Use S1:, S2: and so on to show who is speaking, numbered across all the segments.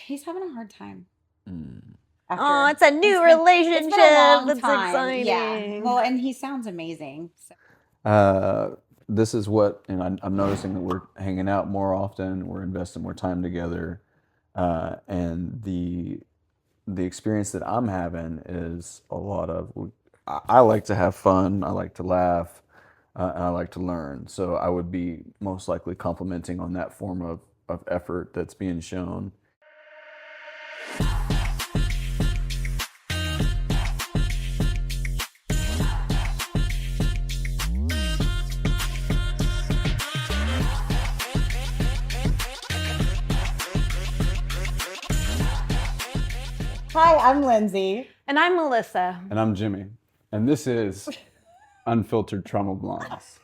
S1: he's having a hard time.
S2: Oh, it's a new relationship.
S1: It's been a long
S2: That's
S1: time.
S2: exciting.
S1: Yeah. Well, and he sounds amazing. So.
S3: This is what, and I'm noticing that we're hanging out more often. We're investing more time together, and the experience that I'm having is a lot of. I like to have fun. I like to laugh, and I like to learn. So I would be most likely complimenting on that form of effort that's being shown.
S1: Hi, I'm Lindsey.
S2: And I'm Melissa.
S3: And I'm Jimmy. And this is Unfiltered Trauma Blondes.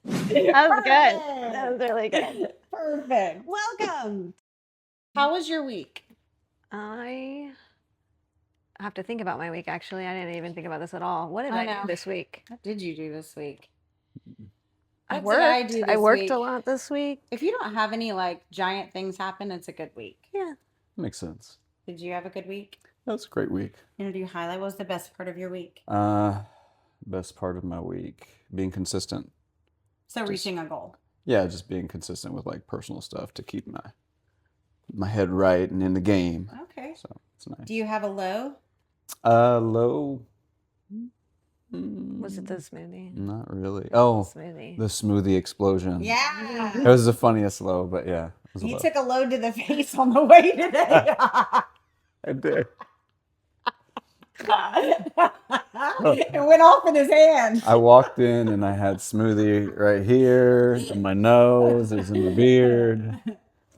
S2: That was good. That was really good.
S1: Perfect. Welcome. How was your week?
S2: I have to think about my week, actually. I didn't even think about this at all. What did I do this week?
S1: What did you do this week?
S2: I worked a lot this week.
S1: If you don't have any like giant things happen, it's a good week.
S2: Yeah.
S3: Makes sense.
S1: Did you have a good week?
S3: That's a great week.
S1: Do you highlight what was the best part of your week?
S3: Best part of my week, being consistent.
S1: So reaching a goal.
S3: Yeah, just being consistent with like personal stuff to keep my head right and in the game.
S1: Okay.
S3: So it's nice.
S1: Do you have a low?
S3: Low.
S2: Was it the smoothie?
S3: Not really. Oh, the smoothie explosion.
S1: Yeah.
S3: It was the funniest low, but yeah.
S1: You took a load to the face on the way today.
S3: I did.
S1: It went off in his hand.
S3: I walked in and I had smoothie right here, in my nose, it was in my beard,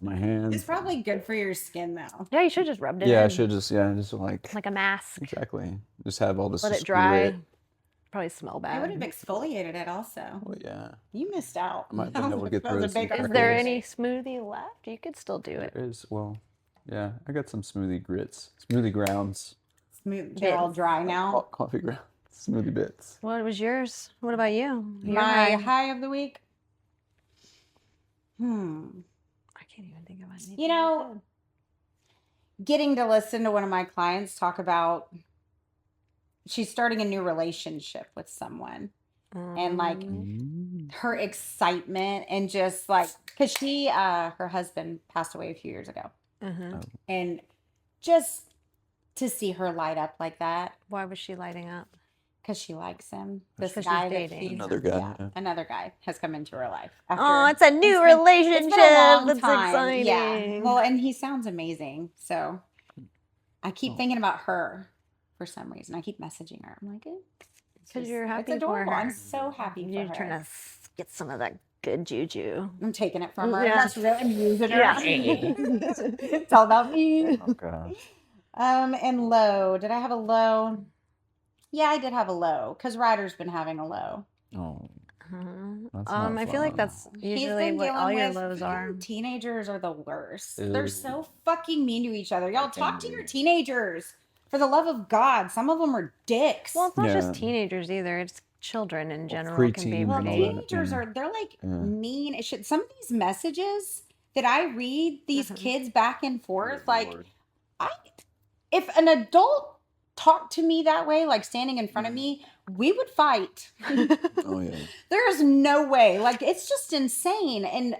S3: my hands.
S1: It's probably good for your skin though.
S2: Yeah, you should just rub it in.
S3: Yeah, I should just
S2: like a mask.
S3: Exactly. Just have all this.
S2: Let it dry. Probably smell bad.
S1: I would have exfoliated it also.
S3: Well, yeah.
S1: You missed out.
S3: I might have been able to get through this.
S2: Is there any smoothie left? You could still do it.
S3: There is. Well, yeah. I got some smoothie grits. Smoothie grounds.
S1: They're all dry now.
S3: Coffee grounds. Smoothie bits.
S2: What was yours? What about you?
S1: My high of the week?
S2: I can't even think of anything.
S1: You know, getting to listen to one of my clients talk about she's starting a new relationship with someone and like her excitement and just like, cause she, her husband passed away a few years ago and just to see her light up like that.
S2: Why was she lighting up?
S1: Cause she likes him. This
S2: she's
S1: guy
S2: dating.
S3: Another guy.
S1: Yeah, another guy has come into her life.
S2: Oh, it's a new relationship.
S1: It's been a long
S2: That's
S1: time.
S2: exciting.
S1: Yeah. Well, and he sounds amazing. So I keep thinking about her. For some reason, I keep messaging her. I'm like,
S2: because you're happy
S1: it's
S2: for her.
S1: I'm so happy for her.
S2: You're trying to get some of that good juju.
S1: I'm taking it from her.
S2: Yeah.
S1: That's really I'm using her. Yeah. It's all about me.
S3: Oh gosh.
S1: And low. Did I have a low? Yeah, I did have a low because Ryder's been having a low.
S3: Oh.
S2: I feel like that's usually what all your lows are.
S1: Teenagers are the worst. They're so fucking mean to each other. Y'all talk to your teenagers. For the love of God, some of them are dicks.
S2: Well, it's not just teenagers either. It's children in general. Can be
S1: teenagers they're like mean as shit. Some of these messages that I read, these kids back and forth, if an adult talked to me that way, like standing in front of me, we would fight.
S3: Oh yeah.
S1: There's no way. Like it's just insane. And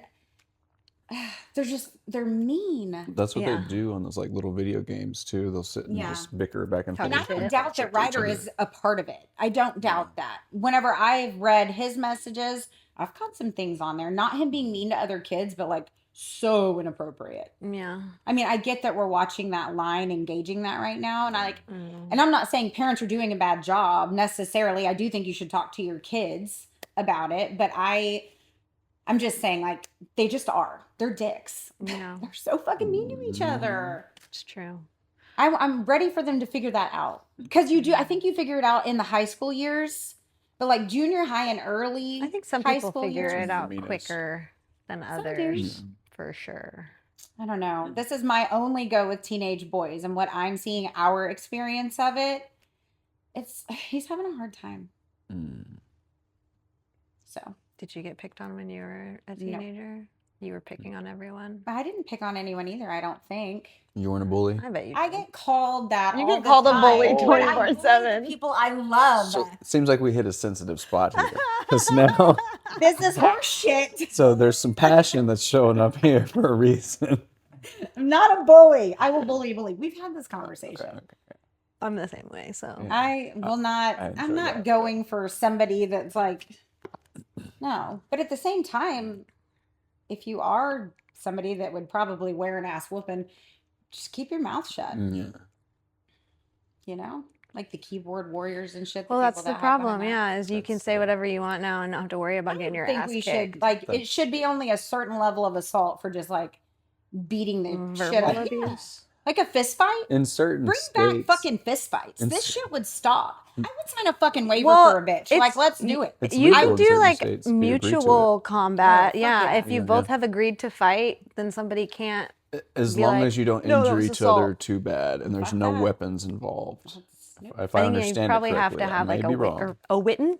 S1: they're mean.
S3: That's what they do on those like little video games too. They'll sit and just bicker back and forth.
S1: And I don't doubt that Ryder is a part of it. I don't doubt that. Whenever I've read his messages, I've caught some things on there. Not him being mean to other kids, but like so inappropriate.
S2: Yeah.
S1: I mean, I get that we're watching that line, engaging that right now. And and I'm not saying parents are doing a bad job necessarily. I do think you should talk to your kids about it. But I'm just saying, like, they just are. They're dicks.
S2: Yeah.
S1: They're so fucking mean to each other.
S2: It's true.
S1: I'm ready for them to figure that out. Because I think you figure it out in the high school years. But like junior high and early
S2: I think some people figure it out quicker than others. For sure.
S1: I don't know. This is my only go with teenage boys. And what I'm seeing, our experience of it, he's having a hard time. So.
S2: Did you get picked on when you were a teenager? You were picking on everyone.
S1: I didn't pick on anyone either, I don't think.
S3: You weren't a bully?
S2: I bet you
S1: I
S2: did.
S1: get called that
S2: You
S1: all
S2: get
S1: the
S2: called a
S1: time.
S2: bully
S1: but I bully
S2: 24/7.
S1: the people I love.
S3: So it seems like we hit a sensitive spot here. Because now,
S1: This is horse shit.
S3: so there's some passion that's showing up here for a reason.
S1: I'm not a bully. I will bully a bully. We've had this conversation.
S3: Okay.
S2: I'm the same way, so.
S3: Yeah.
S1: I will not.
S3: I enjoy
S1: I'm not
S3: that,
S1: going for somebody that's like, no. But at the same time, if you are somebody that would probably wear an ass whooping, just keep your mouth shut.
S3: Yeah.
S1: You know, like the keyboard warriors and shit.
S2: Well, that's
S1: people
S2: the
S1: that hide behind
S2: problem,
S1: that.
S2: yeah, is you can say whatever you want now and not have to worry about getting your
S1: I think
S2: ass
S1: we
S2: kicked.
S1: should like it
S3: That's-
S1: should be only a certain level of assault for just like beating the shit
S2: Verbal
S1: out of you.
S2: abuse.
S1: Like a fist fight.
S3: In certain
S1: Bring
S3: states,
S1: back fucking fist fights.
S3: in
S1: This
S3: s-
S1: shit would stop. I would sign a fucking waiver
S2: Well,
S1: for a bitch.
S2: it's-
S1: Like, let's do it.
S3: it's
S2: You
S3: legal
S2: can
S3: in
S2: do
S3: certain
S2: like
S3: states if you agree to
S2: mutual combat.
S1: fuck
S2: Yeah,
S1: yeah.
S2: if you
S3: Yeah,
S2: both
S3: yeah.
S2: have agreed to fight, then somebody can't.
S3: it. As
S2: be
S3: long
S2: like,
S3: as you don't
S2: "No, that
S3: injure
S2: was
S3: each other
S2: assault."
S3: too bad and there's
S1: Fuck
S3: no
S1: that.
S3: weapons involved. If I
S2: I think you
S3: understand
S2: probably
S3: it
S2: have
S3: correctly,
S2: to have
S3: I
S2: like
S3: may be wrong.
S2: a written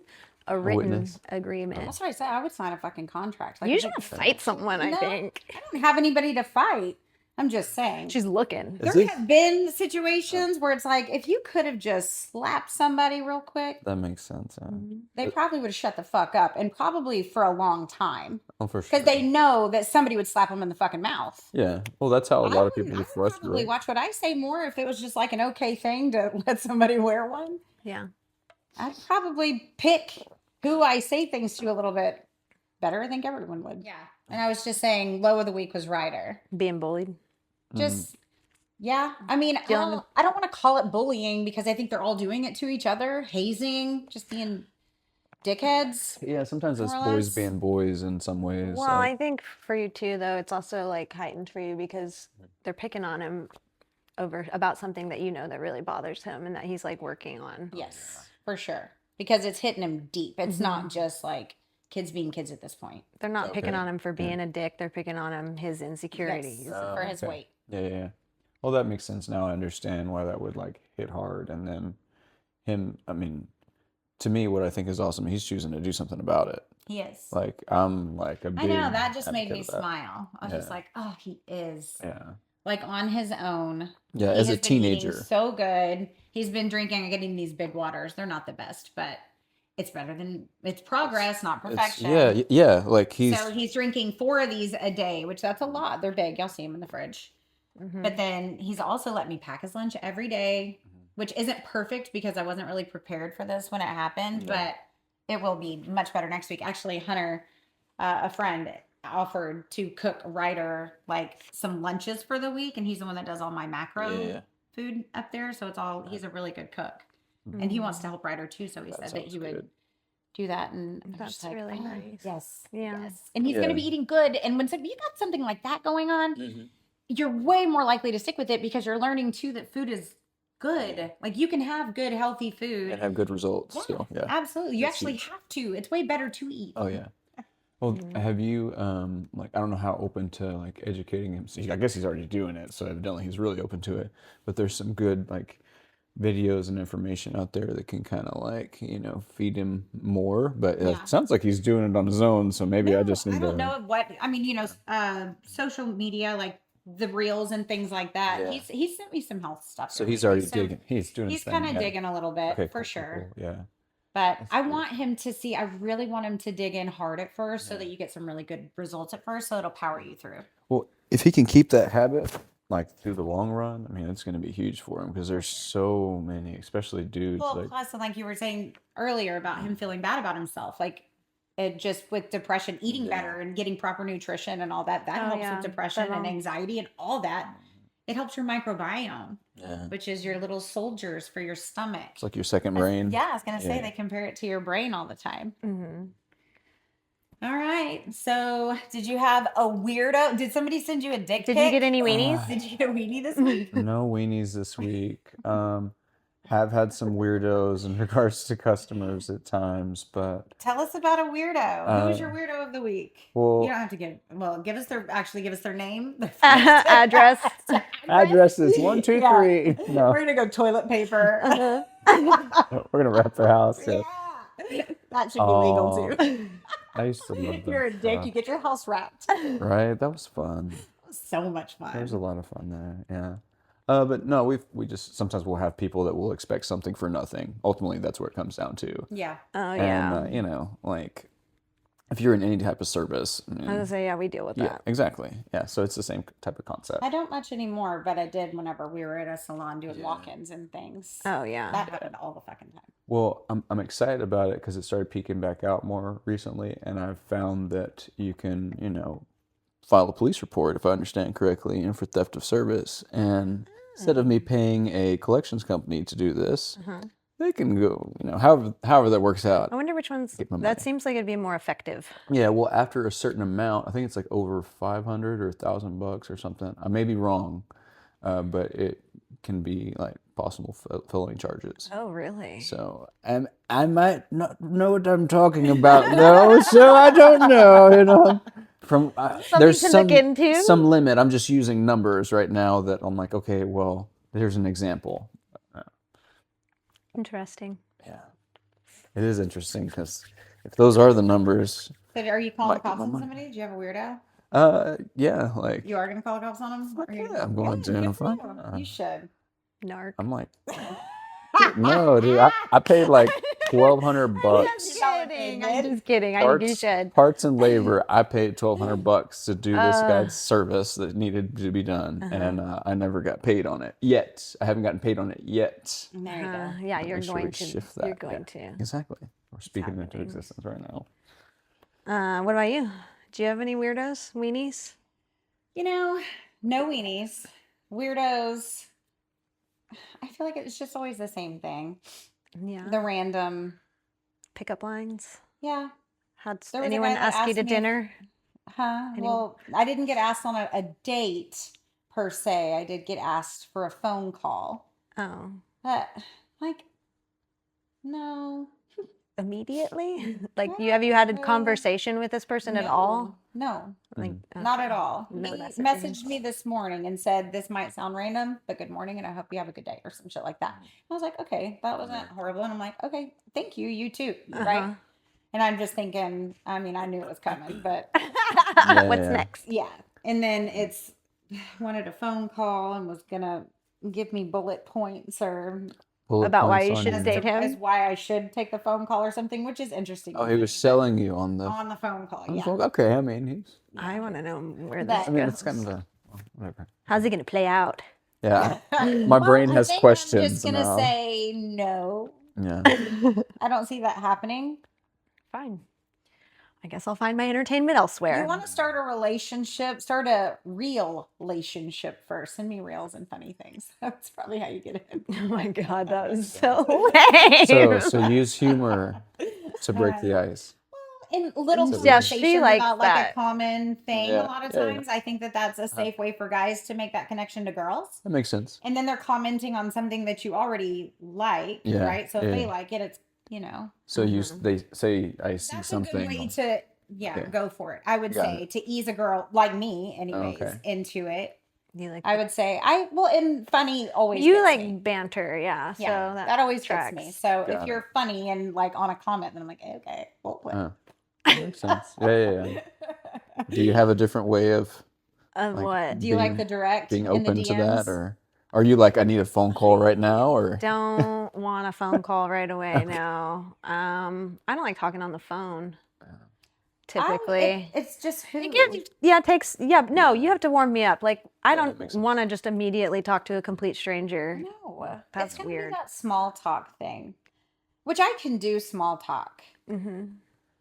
S3: witness.
S2: agreement.
S1: That's what I said. I would sign a fucking contract. Like,
S2: You
S1: if
S2: should
S1: it-
S2: fight someone, I
S1: No.
S2: think.
S1: I don't have anybody to fight. I'm just saying.
S2: She's looking.
S3: Is
S1: There
S3: this-
S1: have been situations where it's like, if you could have just slapped somebody real quick,
S3: That makes sense. Yeah.
S1: they probably would have shut the fuck up, and probably for a long time.
S3: Oh, for sure.
S1: Because they know that somebody would slap them in the fucking mouth.
S3: Yeah. Well, that's how a lot of people
S1: I
S3: get
S1: would probably
S3: frustrated.
S1: watch what I say more if it was just like an okay thing to let somebody wear one.
S2: Yeah.
S1: I'd probably pick who I say things to a little bit better. I think everyone would. Yeah. And I was just saying, low of the week was Ryder.
S2: Being bullied.
S1: Just, yeah. I mean, I don't want to call it bullying because I think they're all doing it to each other. Hazing, just being dickheads.
S3: Yeah, sometimes it's
S1: more or
S3: boys
S1: less.
S3: being boys in some ways.
S2: Well,
S3: like-
S2: I think for you too, though, it's also like heightened for you because they're picking on him about something that you know that really bothers him and that he's like working on.
S1: Yes, for sure. Because it's hitting him deep. It's not just like kids being kids at this point.
S2: They're not picking
S3: Okay.
S2: on him for being a dick. They're picking on him his insecurities.
S1: Yes, for his
S3: okay.
S1: weight.
S3: Yeah. Well, that makes sense now. I understand why that would like hit hard. And then him, I mean, to me, what I think is awesome, he's choosing to do something about it.
S1: He is.
S3: Like I'm like a big
S1: I know, that just made me
S3: advocate of that.
S1: smile. I was just
S3: Yeah.
S1: like, oh, he is.
S3: Yeah.
S1: Like on his own.
S3: Yeah,
S1: He
S3: as a
S1: has been eating
S3: teenager.
S1: so good. He's been drinking and getting these big waters. They're not the best, but it's better than, it's progress, not
S3: It's,
S1: perfection.
S3: yeah. Like
S1: So he's drinking 4 of these a day, which that's a lot. They're big. Y'all see them in the fridge.
S2: Mhm.
S1: But then he's also let me pack his lunch every day, which isn't perfect because I wasn't really prepared for this when it happened, but it will be much better next week. Actually, Hunter, a friend, offered to cook Ryder like some lunches for the week, and he's the one that does all my macro
S3: Yeah.
S1: food up there. So it's all, he's a really good cook. And he wants to help Ryder too, so he
S3: That
S1: said that he
S3: sounds
S1: would
S3: good.
S1: do that. And I'm
S2: That's
S1: just like,
S2: really
S1: "Oh,
S2: nice."
S1: Yes.
S2: Yeah.
S1: Yes. And he's going to be eating good. And when you got something like that going on, you're way more likely to stick with it because you're learning too that food is good. Like you can have good, healthy food.
S3: And have good results.
S1: Yeah,
S3: So yeah.
S1: absolutely. You
S3: That's
S1: actually
S3: huge.
S1: have to. It's way better to eat.
S3: Oh yeah. Well, have you like I don't know how open to like educating him. So I guess he's already doing it, so evidently he's really open to it. But there's some good like videos and information out there that can kind of like feed him more. But
S1: Yeah.
S3: it sounds like he's doing it on his own. So maybe I just need
S1: I don't
S3: to.
S1: know what I mean. Social media like the reels and things like that.
S3: Yeah.
S1: He's sent me some health stuff.
S3: So he's
S1: lately,
S3: already digging. He's doing.
S1: He's
S3: his thing,
S1: kind of
S3: yeah.
S1: digging a little bit
S3: Okay,
S1: for
S3: cool,
S1: sure.
S3: cool, Yeah.
S1: But
S3: That's
S1: I
S3: good.
S1: want him to see. I really want him to dig in hard at first, so that you get some really good results at first, so it'll power you through.
S3: Well, if he can keep that habit like through the long run, I mean, it's going to be huge for him because there's so many, especially dudes.
S1: Well,
S3: like,
S1: plus, like you were saying earlier about him feeling bad about himself, like it just with depression, eating better and getting proper nutrition and all that,
S2: Oh,
S1: helps
S2: yeah.
S1: with depression
S2: That
S1: and
S2: all-
S1: anxiety and all that. It helps your microbiome,
S3: yeah,
S1: which is your little soldiers for your stomach.
S3: it's like your second brain.
S1: Yeah, I was gonna say
S3: Yeah.
S1: they compare it to your brain all the time.
S2: Mhm.
S1: All right. So, did you have a weirdo? Did somebody send you a dick
S2: Did
S1: pic?
S2: you get any weenies?
S1: Did you get a weenie this week?
S3: No weenies this week. Have had some weirdos in regards to customers at times, but
S1: Tell us about a weirdo. Who was your weirdo of the week?
S3: well,
S1: You don't have to give us their name, their
S2: Address.
S3: addresses 1, 2,
S1: Yeah.
S3: 3. No,
S1: We're gonna go toilet paper.
S2: Uh-huh.
S3: we're gonna wrap their house. Yeah.
S1: That should be legal
S3: Oh,
S1: too.
S3: I used to love that
S1: You're a dick.
S3: stuff.
S1: You get your house wrapped.
S3: Right? That was fun.
S1: So much
S3: There was a
S1: fun.
S3: lot of fun there. Yeah. But no, we just sometimes we'll have people that will expect something for nothing. Ultimately, that's what it comes down to.
S1: Yeah.
S2: Oh
S3: And
S2: yeah.
S3: you know, like if you're in any type of service, I
S2: I was
S3: mean,
S2: gonna say, yeah, we deal with
S3: yeah,
S2: that.
S3: exactly. Yeah, so it's the same type of concept.
S1: I don't much anymore, but I did whenever we were at a salon doing
S3: Yeah.
S1: walk-ins and things.
S2: Oh yeah.
S1: That happened all the fucking time.
S3: Well, I'm excited about it because it started peeking back out more recently, and I've found that you can, you know, file a police report if I understand correctly, you know, for theft of service. And instead of me paying a collections company to do this, they can go, you know, however that works out.
S2: I wonder which ones.
S3: Get my
S2: That
S3: money.
S2: seems like it'd be more effective.
S3: Yeah, well, after a certain amount, I think it's like over 500 or $1,000 or something. I may be wrong, but it can be like possible felony charges.
S2: Oh really?
S3: So, and I might not know what I'm talking about though, so I don't know, you know. From there's
S2: to look into.
S3: some limit. I'm just using numbers right now that I'm like, okay, well, here's an example.
S2: Interesting.
S3: Yeah, it is interesting because if those are the numbers,
S1: So are you calling
S3: Might
S1: the
S3: get
S1: cops
S3: my
S1: on
S3: money.
S1: somebody? Do you have a weirdo?
S3: yeah, like
S1: You are going to call the cops on them?
S3: fuck
S1: Are you-
S3: yeah, I'm going
S1: Good,
S3: to.
S1: good for
S3: Fuck
S1: you.
S3: yeah.
S1: You should.
S2: Narc.
S3: I'm like, no, dude, I paid like $1,200.
S2: kidding. I'm just kidding. I think you should.
S3: Parts and labor. I paid $1,200 to do this guy's service that needed to be done, and I never got paid on it yet. I haven't gotten paid on it yet.
S1: There you go.
S2: Yeah, you're
S3: Make sure
S2: going
S3: we
S2: to.
S3: shift that.
S2: You're going
S3: Yeah,
S2: to.
S3: exactly. We're speaking into
S2: happening.
S3: existence right now.
S2: What about you? Do you have any weirdos, weenies?
S1: You know, no weenies. Weirdos. I feel like it's just always the same thing.
S2: Yeah.
S1: The random.
S2: Pickup lines.
S1: Yeah.
S2: Had
S1: There was a
S2: anyone
S1: guy that
S2: ask you
S1: asked
S2: to
S1: me-
S2: dinner?
S1: Huh?
S2: Anyone?
S1: Well, I didn't get asked on a date per se. I did get asked for a phone call.
S2: Oh,
S1: But, like, no.
S2: immediately? Like, have you had a conversation with this person at all?
S1: No.
S2: Like,
S1: Not
S2: okay.
S1: at all.
S2: No
S1: He
S2: messaging.
S1: messaged me this morning and said, "This might sound random, but good morning, and I hope you have a good day," or some shit like that. I was like, okay, that wasn't horrible. And I'm like, okay, thank you. You too. Right? And I'm just thinking, I mean, I knew it was coming, but
S2: What's
S3: yeah.
S2: next?
S1: yeah. And then it's wanted a phone call and was going to give me bullet points or
S3: Bullet
S2: About why
S3: points
S2: you
S3: on
S2: should
S3: your-
S2: date him?
S1: as why I should take the phone call or something, which is interesting.
S3: Oh,
S1: to
S3: he
S1: me,
S3: was selling you on the.
S1: on the phone call.
S3: on the
S1: Yeah.
S3: phone? Okay, I mean, he's.
S2: I want to know where
S1: But-
S2: this
S3: I mean,
S2: goes.
S3: it's kind of a. Whatever.
S2: How's it going to play out?
S3: Yeah, my brain
S1: I
S3: has
S1: think
S3: questions
S1: I'm just gonna
S3: now.
S1: say no.
S3: Yeah.
S1: I don't see that happening.
S2: Fine. I guess I'll find my entertainment elsewhere.
S1: You want to start a relationship, start a real relationship first. Send me reels and funny things. That's probably how you get it.
S2: Oh my god, that was so lame.
S3: So use humor to break the ice.
S1: In little
S2: Yeah, she
S1: conversations
S2: likes
S1: about like
S2: that.
S1: a common thing,
S3: Yeah,
S1: a lot of
S3: yeah, yeah.
S1: times I think that that's a safe way for guys to make that connection to girls.
S3: That makes sense.
S1: And then they're commenting on something that you already like,
S3: Yeah,
S1: right? So if they
S3: yeah.
S1: like it, it's, you know.
S3: So they say I see
S1: That's
S3: something.
S1: a good way to
S3: Yeah.
S1: go for it. I would
S3: Got
S1: say to ease a girl like me anyways
S3: Okay.
S1: into it.
S2: You like
S1: I would say and funny always
S2: you
S1: gets
S2: like
S1: me.
S2: banter, yeah.
S1: Yeah,
S2: So
S1: that always
S2: tracks.
S1: gets me. So
S3: Got
S1: if
S3: it.
S1: you're funny and like on a comment, then I'm like, okay, well,
S3: That makes sense. Yeah. Do you have a different way of
S2: Of
S3: like,
S2: what?
S1: do you like
S3: being-
S1: the direct
S3: being
S1: in the
S3: open to that,
S1: DMs?
S3: or are you like I need a phone call right now, or
S2: Don't want a phone call right away. No. I don't like talking on the phone. Typically.
S1: It's just who.
S2: It takes no, you have to warm me up. Like I
S3: Yeah, that
S2: don't
S3: makes sense.
S2: want to just immediately talk to a complete stranger.
S1: No,
S2: That's
S1: it's gonna
S2: weird.
S1: Be that small talk thing, which I can do small talk
S2: Mm-hmm.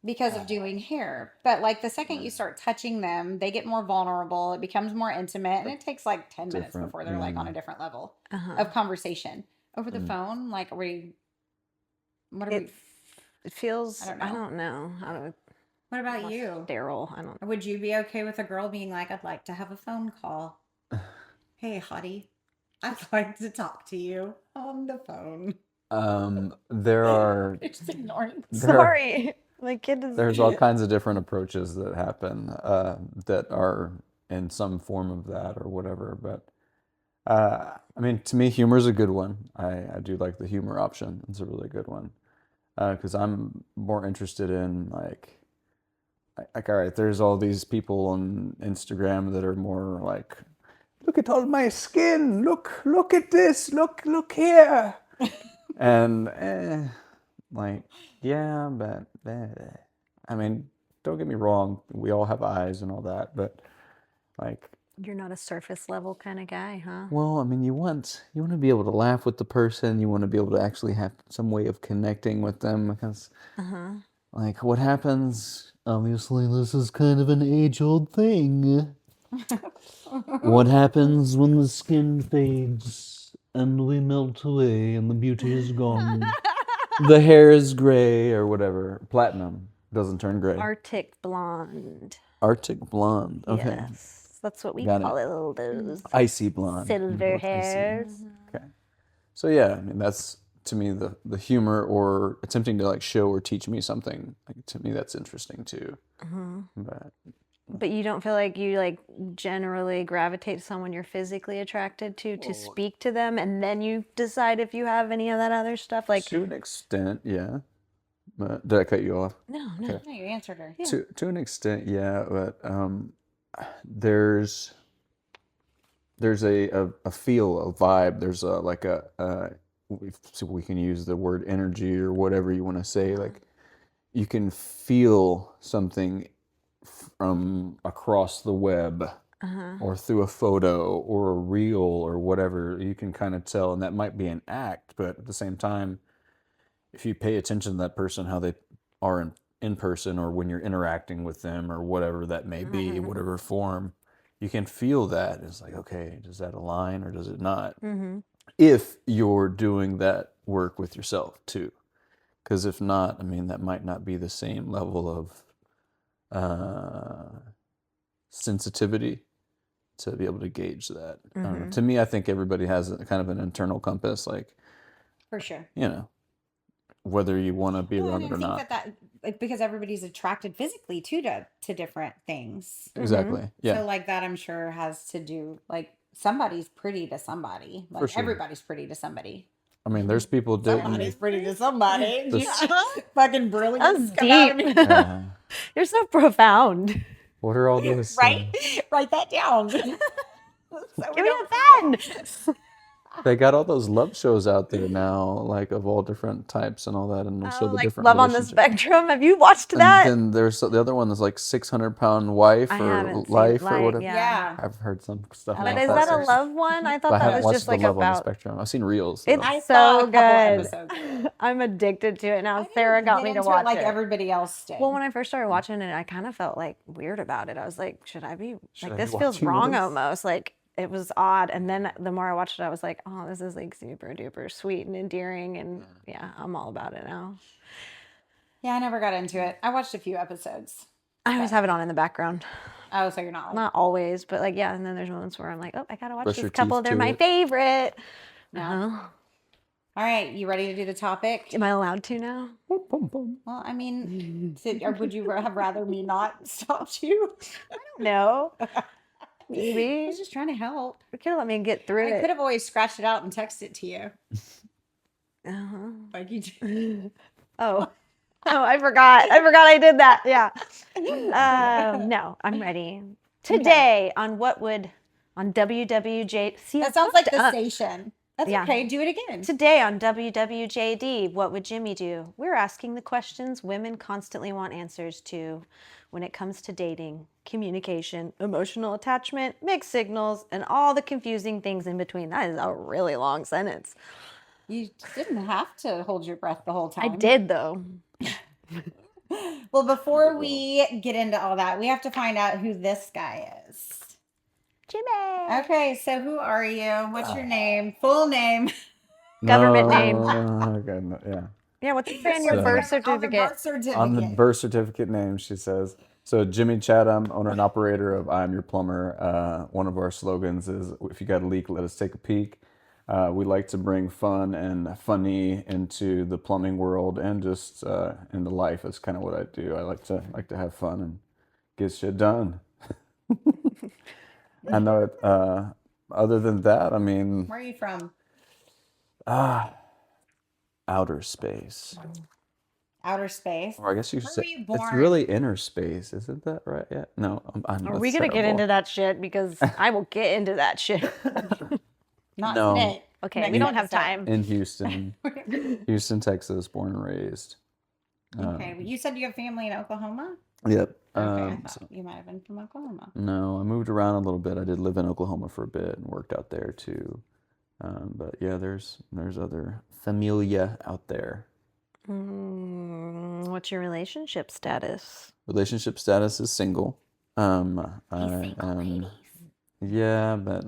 S1: because of doing hair. But like the second you start touching them, they get more vulnerable. It becomes more intimate, and it takes like 10 minutes
S3: Different,
S1: before they're like
S3: yeah.
S1: on a different level
S2: Uh-huh.
S1: of conversation over the phone. Like, are we? What are we?
S2: It feels
S1: I don't
S2: I
S1: know.
S2: don't know.
S1: What about you?
S2: Sterile. I don't
S1: Would you be okay with a girl being like, "I'd like to have a phone call"? Hey, hottie, I'd like to talk to you on the phone.
S3: there are
S1: Just ignoring.
S2: Sorry. My kid is
S3: there's all kinds of different approaches that happen that are in some form of that or whatever. But I mean, to me, humor is a good one. I do like the humor option. It's a really good one. because I'm more interested in like, all right, there's all these people on Instagram that are more like, look at all my skin, look at this, look here, and like, yeah, but I mean, don't get me wrong, we all have eyes and all that, but like,
S2: You're not a surface level kind of guy, huh?
S3: well, I mean, you want to be able to laugh with the person, you want to be able to actually have some way of connecting with them, because like, what happens, obviously this is kind of an age-old thing. What happens when the skin fades and we melt away and the beauty is gone? The hair is gray or whatever. Platinum doesn't turn gray.
S2: Arctic blonde.
S3: Arctic blonde. Okay.
S2: Yes, that's what we
S3: Got
S2: call
S3: it.
S2: it. All those
S3: Icy blonde.
S2: silver
S3: Icy.
S2: hairs.
S3: Okay. So yeah, I mean, that's to me the humor or attempting to like show or teach me something. Like, to me, that's interesting too.
S2: But you don't feel like you like generally gravitate to someone you're physically attracted to speak to them, and then you decide if you have any of that other stuff. Like,
S3: to an extent, yeah. But did I cut you off?
S2: no.
S1: No, you answered her.
S2: Yeah.
S3: To an extent, yeah. But there's a feel, a vibe. There's a like we can use the word energy or whatever you want to say. Like, you can feel something from across the web or through a photo or a reel or whatever. You can kind of tell, and that might be an act, but at the same time, if you pay attention to that person, how they are in person or when you're interacting with them or whatever that may be, whatever form, you can feel that. It's like, okay, does that align or does it not? If you're doing that work with yourself too. Because if not, I mean, that might not be the same level of sensitivity to be able to gauge that. I don't know. To me, I think everybody has a kind of an internal compass, like,
S1: For sure.
S3: you know, whether you want to be
S1: Well,
S3: around
S1: and
S3: it or
S1: I
S3: not.
S1: think that like, because everybody's attracted physically to different things.
S3: Exactly. Yeah.
S1: So like that, I'm sure has to do like somebody's pretty to somebody. Like
S3: sure.
S1: everybody's pretty to somebody.
S3: I mean, there's people
S1: Somebody's pretty to somebody.
S3: This-
S1: Fucking brilliant.
S2: That's deep. You're so profound.
S3: What are all those?
S1: Right? Write that down. So
S2: Give me a pen.
S3: They got all those love shows out there now, like of all different types and all that, and also the
S2: like
S3: different
S2: Love on the
S3: relationships.
S2: Spectrum. Have you watched that?
S3: And then there's the other one that's like 600-pound wife
S2: I
S3: or
S2: haven't seen
S3: life or
S2: Life,
S3: whatever.
S1: Yeah.
S3: I've heard some stuff
S2: But
S3: about
S2: is that a love one? I thought
S3: But I
S2: that
S3: haven't
S2: was
S3: watched
S2: just
S3: the
S2: like
S3: Love on the
S2: about.
S3: Spectrum. I've seen reels.
S2: It's
S1: I saw a
S2: so
S1: couple
S2: good.
S1: episodes.
S2: I'm addicted to it now.
S1: I
S2: Sarah
S1: didn't
S2: got
S1: get
S2: me to
S1: into
S2: watch
S1: it like
S2: it.
S1: everybody else did.
S2: Well, when I first started watching it, I kind of felt like weird about it. I was like, should I be
S3: Should
S2: like,
S3: I be
S2: this feels
S3: watching
S2: wrong
S3: this?
S2: almost. Like, it was odd. And then the more I watched it, I was like, oh, this is like super duper sweet and endearing. And yeah, I'm all about it now.
S1: Yeah, I never got into it. I watched a few episodes.
S2: I always have it on in the background.
S1: Oh, so you're not like,
S2: Not always, but like, yeah. And then there's moments where I'm like, oh, I gotta watch
S3: Brush
S2: this
S3: your
S2: couple.
S3: teeth
S2: They're
S3: to
S2: my
S3: it.
S2: favorite.
S1: no.
S2: No.
S1: All right, you ready to do the topic?
S2: Am I allowed to now?
S1: Well, I mean, or would you have rather me not stopped you?
S2: No.
S1: I
S2: Maybe.
S1: was just trying to help.
S2: You could have let me get through
S1: I could
S2: it.
S1: have always scratched it out and texted it to you,
S2: Uh-huh.
S1: like you did.
S2: Oh. Oh, I forgot. I did that. Yeah. No, I'm ready. Today on WWJD. See, I
S1: That sounds like
S2: fucked
S1: the
S2: up.
S1: station. That's
S2: Yeah.
S1: okay. Do it again.
S2: Today on WWJD, what would Jimmy do? We're asking the questions women constantly want answers to when it comes to dating, communication, emotional attachment, mixed signals, and all the confusing things in between. That is a really long sentence.
S1: You didn't have to hold your breath the whole time.
S2: I did, though.
S1: Well, before we get into all that, we have to find out who this guy is.
S2: Jimmy.
S1: Okay, so who are you? What's your name? Full name.
S2: Government name.
S3: Okay, no, yeah.
S2: Yeah, what's it say on your
S3: So-
S2: birth certificate?
S3: On the birth certificate name, she says, so Jimmy Chatham, owner and operator of I'm Your Plumber. One of our slogans is, if you got a leak, let us take a peek. We like to bring fun and funny into the plumbing world and just into life. That's kind of what I do. I like to have fun and get shit done. I know it. Other than that, I mean,
S1: Where are you from?
S3: outer space.
S1: outer space.
S3: Or I guess you
S1: Where
S3: could say
S1: were you
S3: it's
S1: born?
S3: really inner space. Isn't that right? Yeah. No,
S2: Are
S3: that's
S2: we going to get
S3: terrible.
S2: into that shit? Because I will get into that shit.
S1: Not
S3: No.
S1: today.
S2: Okay,
S1: Next
S2: we don't have
S1: episode.
S2: time.
S3: In Houston, Houston, Texas, born and raised.
S1: Okay, but you said you have family in Oklahoma?
S3: Yep.
S1: Okay, I thought you might have been from Oklahoma.
S3: No, I moved around a little bit. I did live in Oklahoma for a bit and worked out there too. But yeah, there's other familia out there.
S2: What's your relationship status?
S3: Relationship status is single. Yeah, but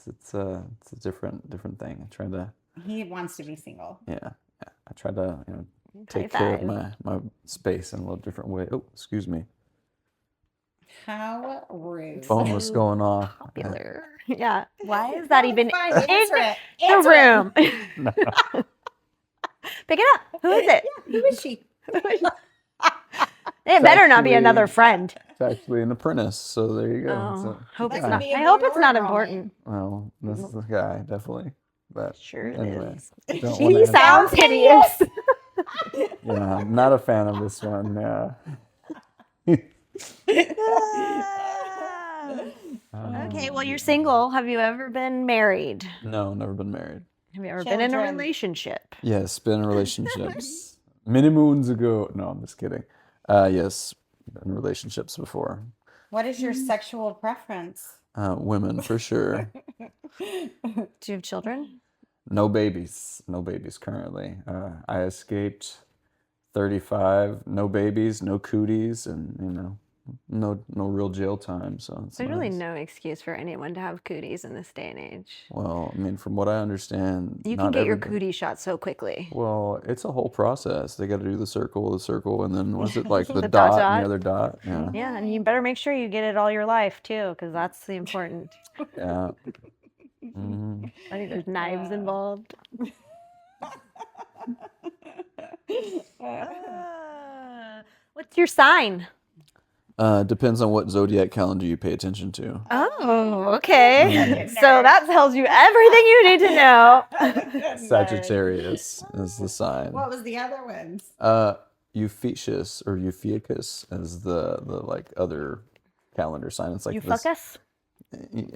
S3: it's a different thing. I try to.
S1: He wants to be single.
S3: Yeah. I try to take
S2: High
S3: care of
S2: five.
S3: my space in a little different way. Oh, excuse me.
S1: How rude.
S3: Phone was going off.
S2: Popular. Yeah. Why is that even
S1: Fine,
S2: in
S1: answer it.
S2: the
S1: Answer
S2: room?
S3: No.
S2: Pick it up. Who is it?
S1: Yeah, who is she?
S2: It better not be
S3: actually-
S2: another friend.
S3: It's actually an apprentice, so there you go.
S2: Oh,
S3: So,
S2: hope
S1: That
S2: it's
S1: could
S2: not.
S1: be a
S2: I hope
S1: boy
S2: it's
S1: or a
S2: not
S1: girl
S2: important.
S3: well, this is the guy, definitely. But
S2: Sure it
S3: anyway,
S2: is.
S3: don't
S2: He
S3: wanna-
S2: sounds hideous.
S3: yeah, I'm not a fan of this one. Yeah.
S2: Okay, well, you're single. Have you ever been married?
S3: No, never been married.
S2: Have you ever been in a
S1: Children.
S2: relationship?
S3: Yes, been in relationships many moons ago. No, I'm just kidding. Yes, been in relationships before.
S1: What is your sexual preference?
S3: Women for sure.
S2: Do you have children?
S3: No babies. No babies currently. I escaped 35. No babies, no cooties, and no real jail time. So it's
S2: There's really
S3: nice.
S2: no excuse for anyone to have cooties in this day and age.
S3: Well, I mean, from what I understand,
S2: You can
S3: not
S2: get your
S3: everybody-
S2: cootie shot so quickly.
S3: Well, it's a whole process. They got to do the circle, and then was it like the
S2: The
S3: dot
S2: dot
S3: and
S2: dot.
S3: the other dot? Yeah.
S2: Yeah, and you better make sure you get it all your life too, because that's the important.
S3: Yeah. Mhm.
S2: I think there's knives involved. What's your sign?
S3: Depends on what zodiac calendar you pay attention to.
S2: Oh, okay. So that tells you everything you need to know.
S3: Sagittarius is the sign.
S1: What was the other ones?
S3: Euphetius or Eupheicus is the like other calendar sign. It's like
S2: You
S3: this.
S2: fuck us?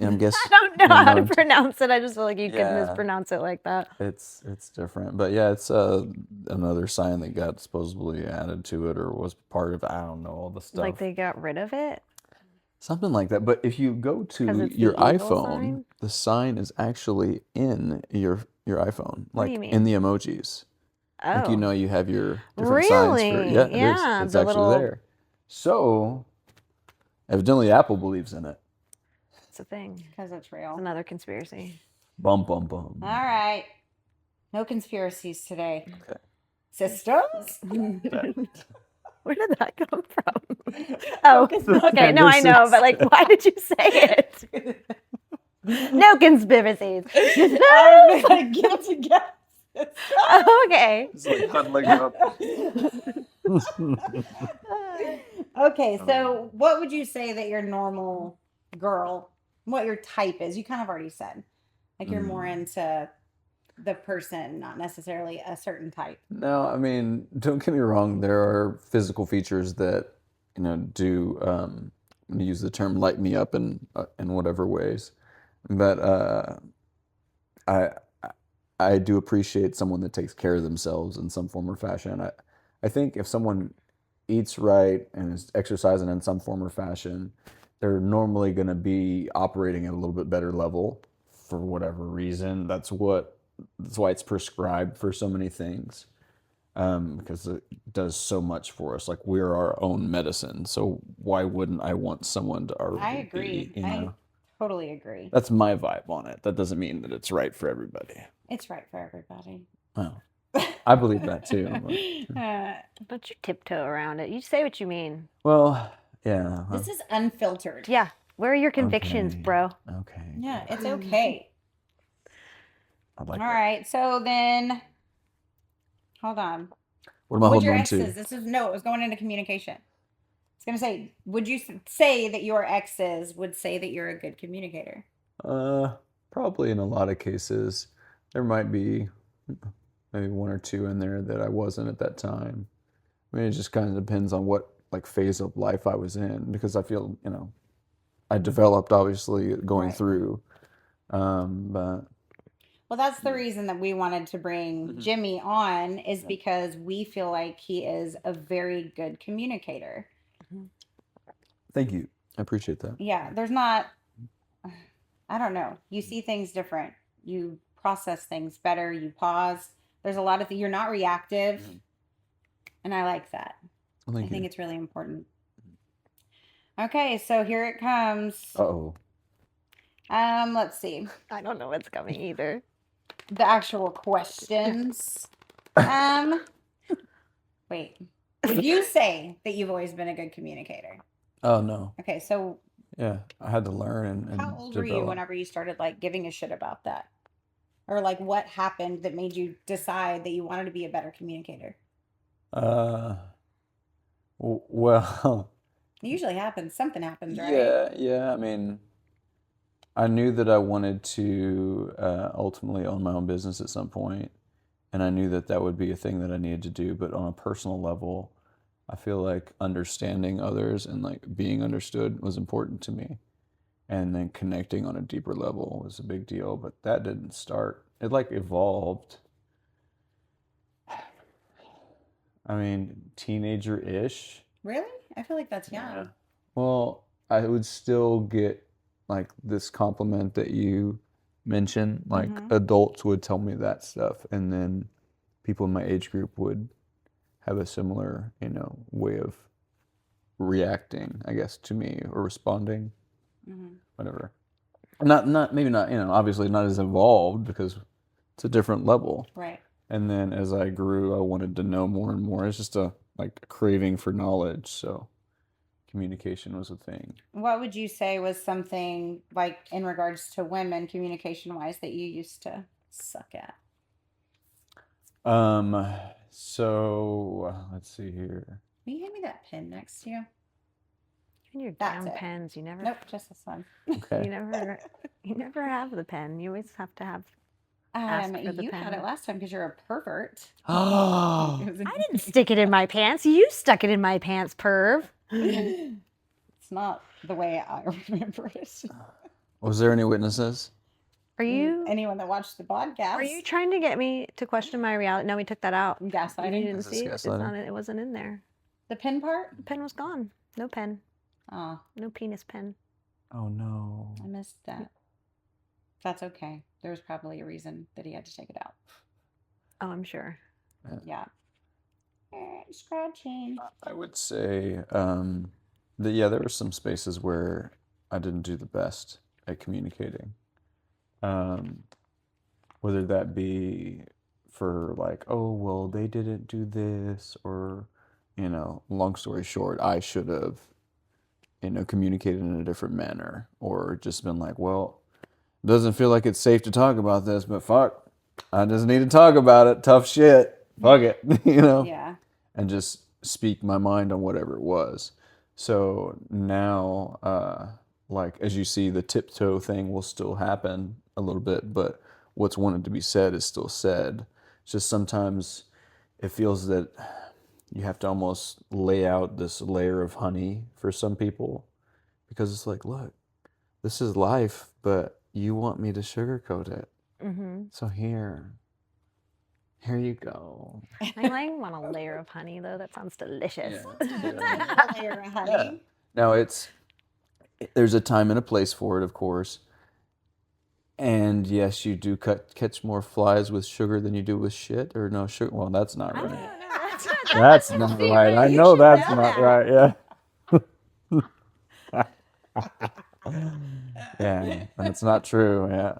S3: I'm guessing.
S2: I don't know how to
S3: no,
S2: pronounce it. I just feel like you could
S3: Yeah.
S2: mispronounce it like that.
S3: It's different, but yeah, it's another sign that got supposedly added to it or was part of. I don't know all the stuff.
S2: Like they got rid of it?
S3: Something like that. But if you go
S2: 'Cause
S3: to
S2: it's the
S3: your
S2: evil
S3: iPhone,
S2: sign?
S3: the sign is actually in your iPhone,
S2: What
S3: like
S2: do you mean?
S3: in the emojis.
S2: Oh.
S3: Like you have your different signs for
S2: Really?
S3: yeah, it is.
S2: Yeah,
S3: It's
S2: the
S3: actually
S2: little-
S3: there. So evidently Apple believes in it.
S2: It's a thing.
S1: Because it's real.
S2: It's another conspiracy.
S3: Bum bum bum.
S1: All right. No conspiracies today.
S3: Okay.
S1: Systems?
S2: Where did that come from? Oh, okay. No, I know, but like, why did you say it? No conspiracies.
S1: I was like, guilty guess.
S2: Oh, okay.
S3: It's like huddling up.
S1: Okay, so what would you say that your normal girl, what your type is? You kind of already said. Like you're more into the person, not necessarily a certain type.
S3: No, I mean, don't get me wrong. There are physical features that do use the term light me up in whatever ways, but I do appreciate someone that takes care of themselves in some form or fashion. I think if someone eats right and is exercising in some form or fashion, they're normally going to be operating at a little bit better level for whatever reason. That's why it's prescribed for so many things, because it does so much for us. Like we're our own medicine. So why wouldn't I want someone to already
S1: I agree.
S3: be,
S1: I totally agree.
S3: That's my vibe on it. That doesn't mean that it's right for everybody.
S1: It's right for everybody.
S3: Well, I believe that too.
S2: But you tiptoe around it. You say what you mean.
S3: Well, yeah.
S1: This is unfiltered.
S2: Yeah. Where are your convictions,
S3: Okay.
S2: bro?
S3: Okay.
S1: Yeah, it's okay.
S3: I'd like
S1: All
S3: that.
S1: right. So then, hold on.
S3: What am I
S1: Would
S3: holding
S1: your
S3: on
S1: exes?
S3: to?
S1: It was going into communication. It's gonna say, would you say that your exes would say that you're a good communicator?
S3: Probably in a lot of cases. There might be maybe one or two in there that I wasn't at that time. I mean, it just kind of depends on what like phase of life I was in, because I feel, you know, I developed obviously going
S1: Right.
S3: through, but
S1: Well, that's the reason that we wanted to bring Jimi on, is because we feel like he is a very good communicator.
S3: thank you. I appreciate that.
S1: Yeah, there's not, I don't know. You see things different. You process things better. You pause. There's a lot of things. You're not reactive. And I like that.
S3: Well,
S1: I
S3: thank
S1: think
S3: you.
S1: it's really important. Okay, so here it comes.
S3: Uh-oh.
S1: Let's see.
S2: I don't know what's coming either.
S1: The actual questions. Wait. Would you say that you've always been a good communicator?
S3: Oh, no.
S1: Okay, so
S3: Yeah, I had to learn and
S1: how old were you
S3: develop.
S1: whenever you started like giving a shit about that? Or like what happened that made you decide that you wanted to be a better communicator?
S3: Well,
S1: It usually happens. Something happens, right?
S3: yeah. I mean, I knew that I wanted to ultimately own my own business at some point, and I knew that that would be a thing that I needed to do. But on a personal level, I feel like understanding others and like being understood was important to me, and then connecting on a deeper level was a big deal. But that didn't start. It like evolved. I mean, teenager-ish.
S1: Really? I feel like that's young.
S3: Yeah. Well, I would still get like this compliment that you mentioned. Like adults would tell me that stuff, and then people in my age group would have a similar, you know, way of reacting, I guess, to me or responding, whatever. Not maybe not, you know, obviously not as evolved because it's a different level.
S1: Right.
S3: And then as I grew, I wanted to know more and more. It's just a like a craving for knowledge. So communication was a thing.
S1: What would you say was something like in regards to women communication wise that you used to suck at?
S3: So let's see here.
S1: Will you hand me that pen next to you?
S2: And your
S1: That's
S2: damn
S1: it.
S2: pens, you never
S1: Nope, just this one.
S3: Okay.
S2: you never have the pen. You always have to have
S1: Um,
S2: ask for the
S1: you had
S2: pen.
S1: it last time because you're a pervert.
S3: Oh,
S1: It was
S2: I didn't stick it in my pants. You stuck it in my pants, perv.
S1: It's not the way I remember it.
S3: was there any witnesses?
S2: Are you
S1: Anyone that watched the podcast?
S2: are you trying to get me to question my reality? No, we took that out. You
S1: gaslighting?
S2: didn't
S3: Is this
S2: see it. It's
S3: gaslighting?
S2: not. It wasn't in there.
S1: The pen part?
S2: The pen was gone. No pen.
S1: Oh,
S2: No penis pen.
S3: Oh no.
S1: I missed that. That's okay. There was probably a reason that he had to take it out.
S2: Oh, I'm sure.
S1: Yeah. Scratching.
S3: I would say that yeah, there were some spaces where I didn't do the best at communicating. Whether that be for like, oh, well, they didn't do this, or, you know, long story short, I should have, you know, communicated in a different manner, or just been like, well, doesn't feel like it's safe to talk about this, but fuck, I just need to talk about it. Tough shit. Fuck it, you know?
S1: Yeah.
S3: And just speak my mind on whatever it was. So now, like, as you see, the tiptoe thing will still happen a little bit, but what's wanted to be said is still said. It's just sometimes it feels that you have to almost lay out this layer of honey for some people, because it's like, look, this is life, but you want me to sugarcoat it.
S2: Mm-hmm.
S3: So here you go.
S2: I like want a layer of honey though. That sounds delicious.
S1: Layer of honey.
S3: Yeah. Now there's a time and a place for it, of course. And yes, you do catch more flies with sugar than you do with shit, or no sugar. Well, that's not
S2: I don't
S3: right.
S2: know.
S3: That's not right. I know that's not right. Yeah. Yeah, that's not true. Yeah.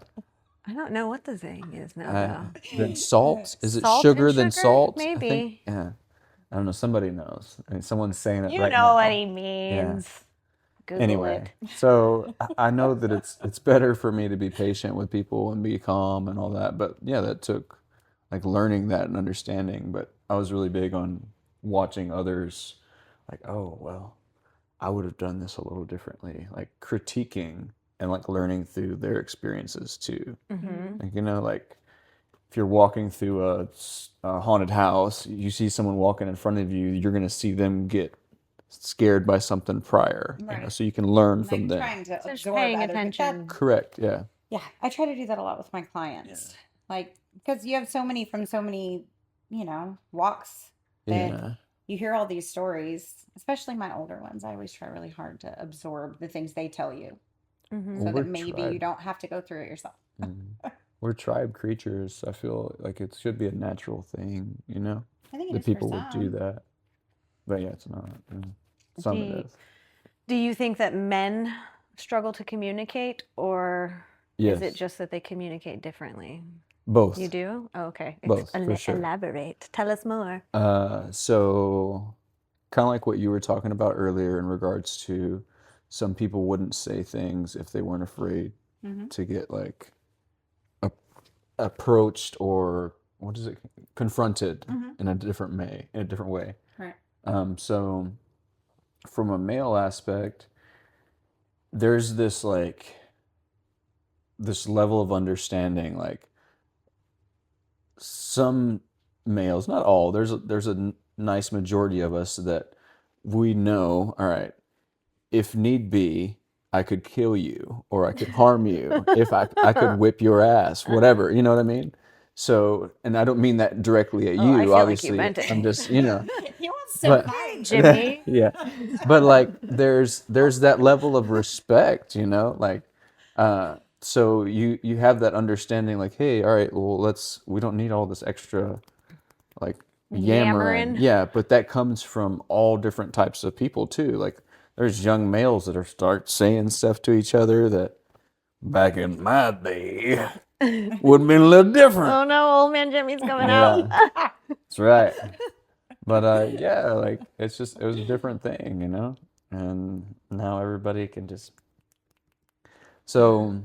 S2: I don't know what the thing is now
S3: Then salt? Is it
S2: Salt
S3: sugar
S2: and
S3: then
S2: sugar?
S3: salt? I think.
S2: Maybe.
S3: Yeah. I don't know. Somebody knows. I mean, someone's saying it
S2: You
S3: right
S2: know
S3: now.
S2: what he means. Google
S3: Anyway,
S2: it.
S3: so I know that it's better for me to be patient with people and be calm and all that. But yeah, that took like learning that and understanding. But I was really big on watching others, like, oh well, I would have done this a little differently, like critiquing and like learning through their experiences too.
S2: Mm-hmm.
S3: Like, you know, like if you're walking through a haunted house, you see someone walking in front of you, you're going to see them get scared by something prior,
S1: Right.
S3: so you can learn
S1: Like
S3: from them.
S1: trying to
S2: So just
S1: absorb
S2: paying
S1: other, but
S2: attention.
S3: Correct. Yeah.
S1: yeah, I try to do that a lot with my clients. Like, because you have so many from so many, walks that
S3: Yeah.
S1: you hear all these stories, especially my older ones. I always try really hard to absorb the things they tell you
S2: Mm-hmm.
S1: so
S3: Well,
S1: that maybe you don't have to go through it yourself.
S3: we're tribe creatures. I feel like it should be a natural thing,
S1: I think it
S3: that
S1: is for
S3: people would do
S1: some.
S3: that. But yeah, it's not. Some it is.
S2: Do you think that men struggle to communicate, or is it
S3: Yes.
S2: just that they communicate differently?
S3: Both.
S2: You do? Oh, okay.
S3: Both, for sure.
S2: Elaborate. Tell us more.
S3: So kind of like what you were talking about earlier in regards to some people wouldn't say things if they weren't afraid to get like approached or what is it, confronted in a different way.
S1: Right.
S3: So from a male aspect, there's this level of understanding, like some males, not all, there's a nice majority of us that we know, all right, if need be, I could kill you or I could harm you, if I could whip your ass, whatever, you know what I mean? So, and I don't mean that directly at
S2: Oh, I
S3: you,
S2: feel like you
S3: obviously.
S2: meant it.
S3: I'm just,
S1: He wants to
S3: but
S1: fight.
S2: Jimmy.
S3: yeah, but like there's that level of respect, like so you have that understanding, like, hey, all right, well, we don't need all this extra like yammering. Yeah, but that comes from all different types of people too. Like there's young males that start saying stuff to each other that back in my day would have been a little different.
S2: Oh no, old man Jimmy's coming
S3: Yeah.
S2: out.
S3: That's right. But yeah, like it was a different thing, and now everybody can just. So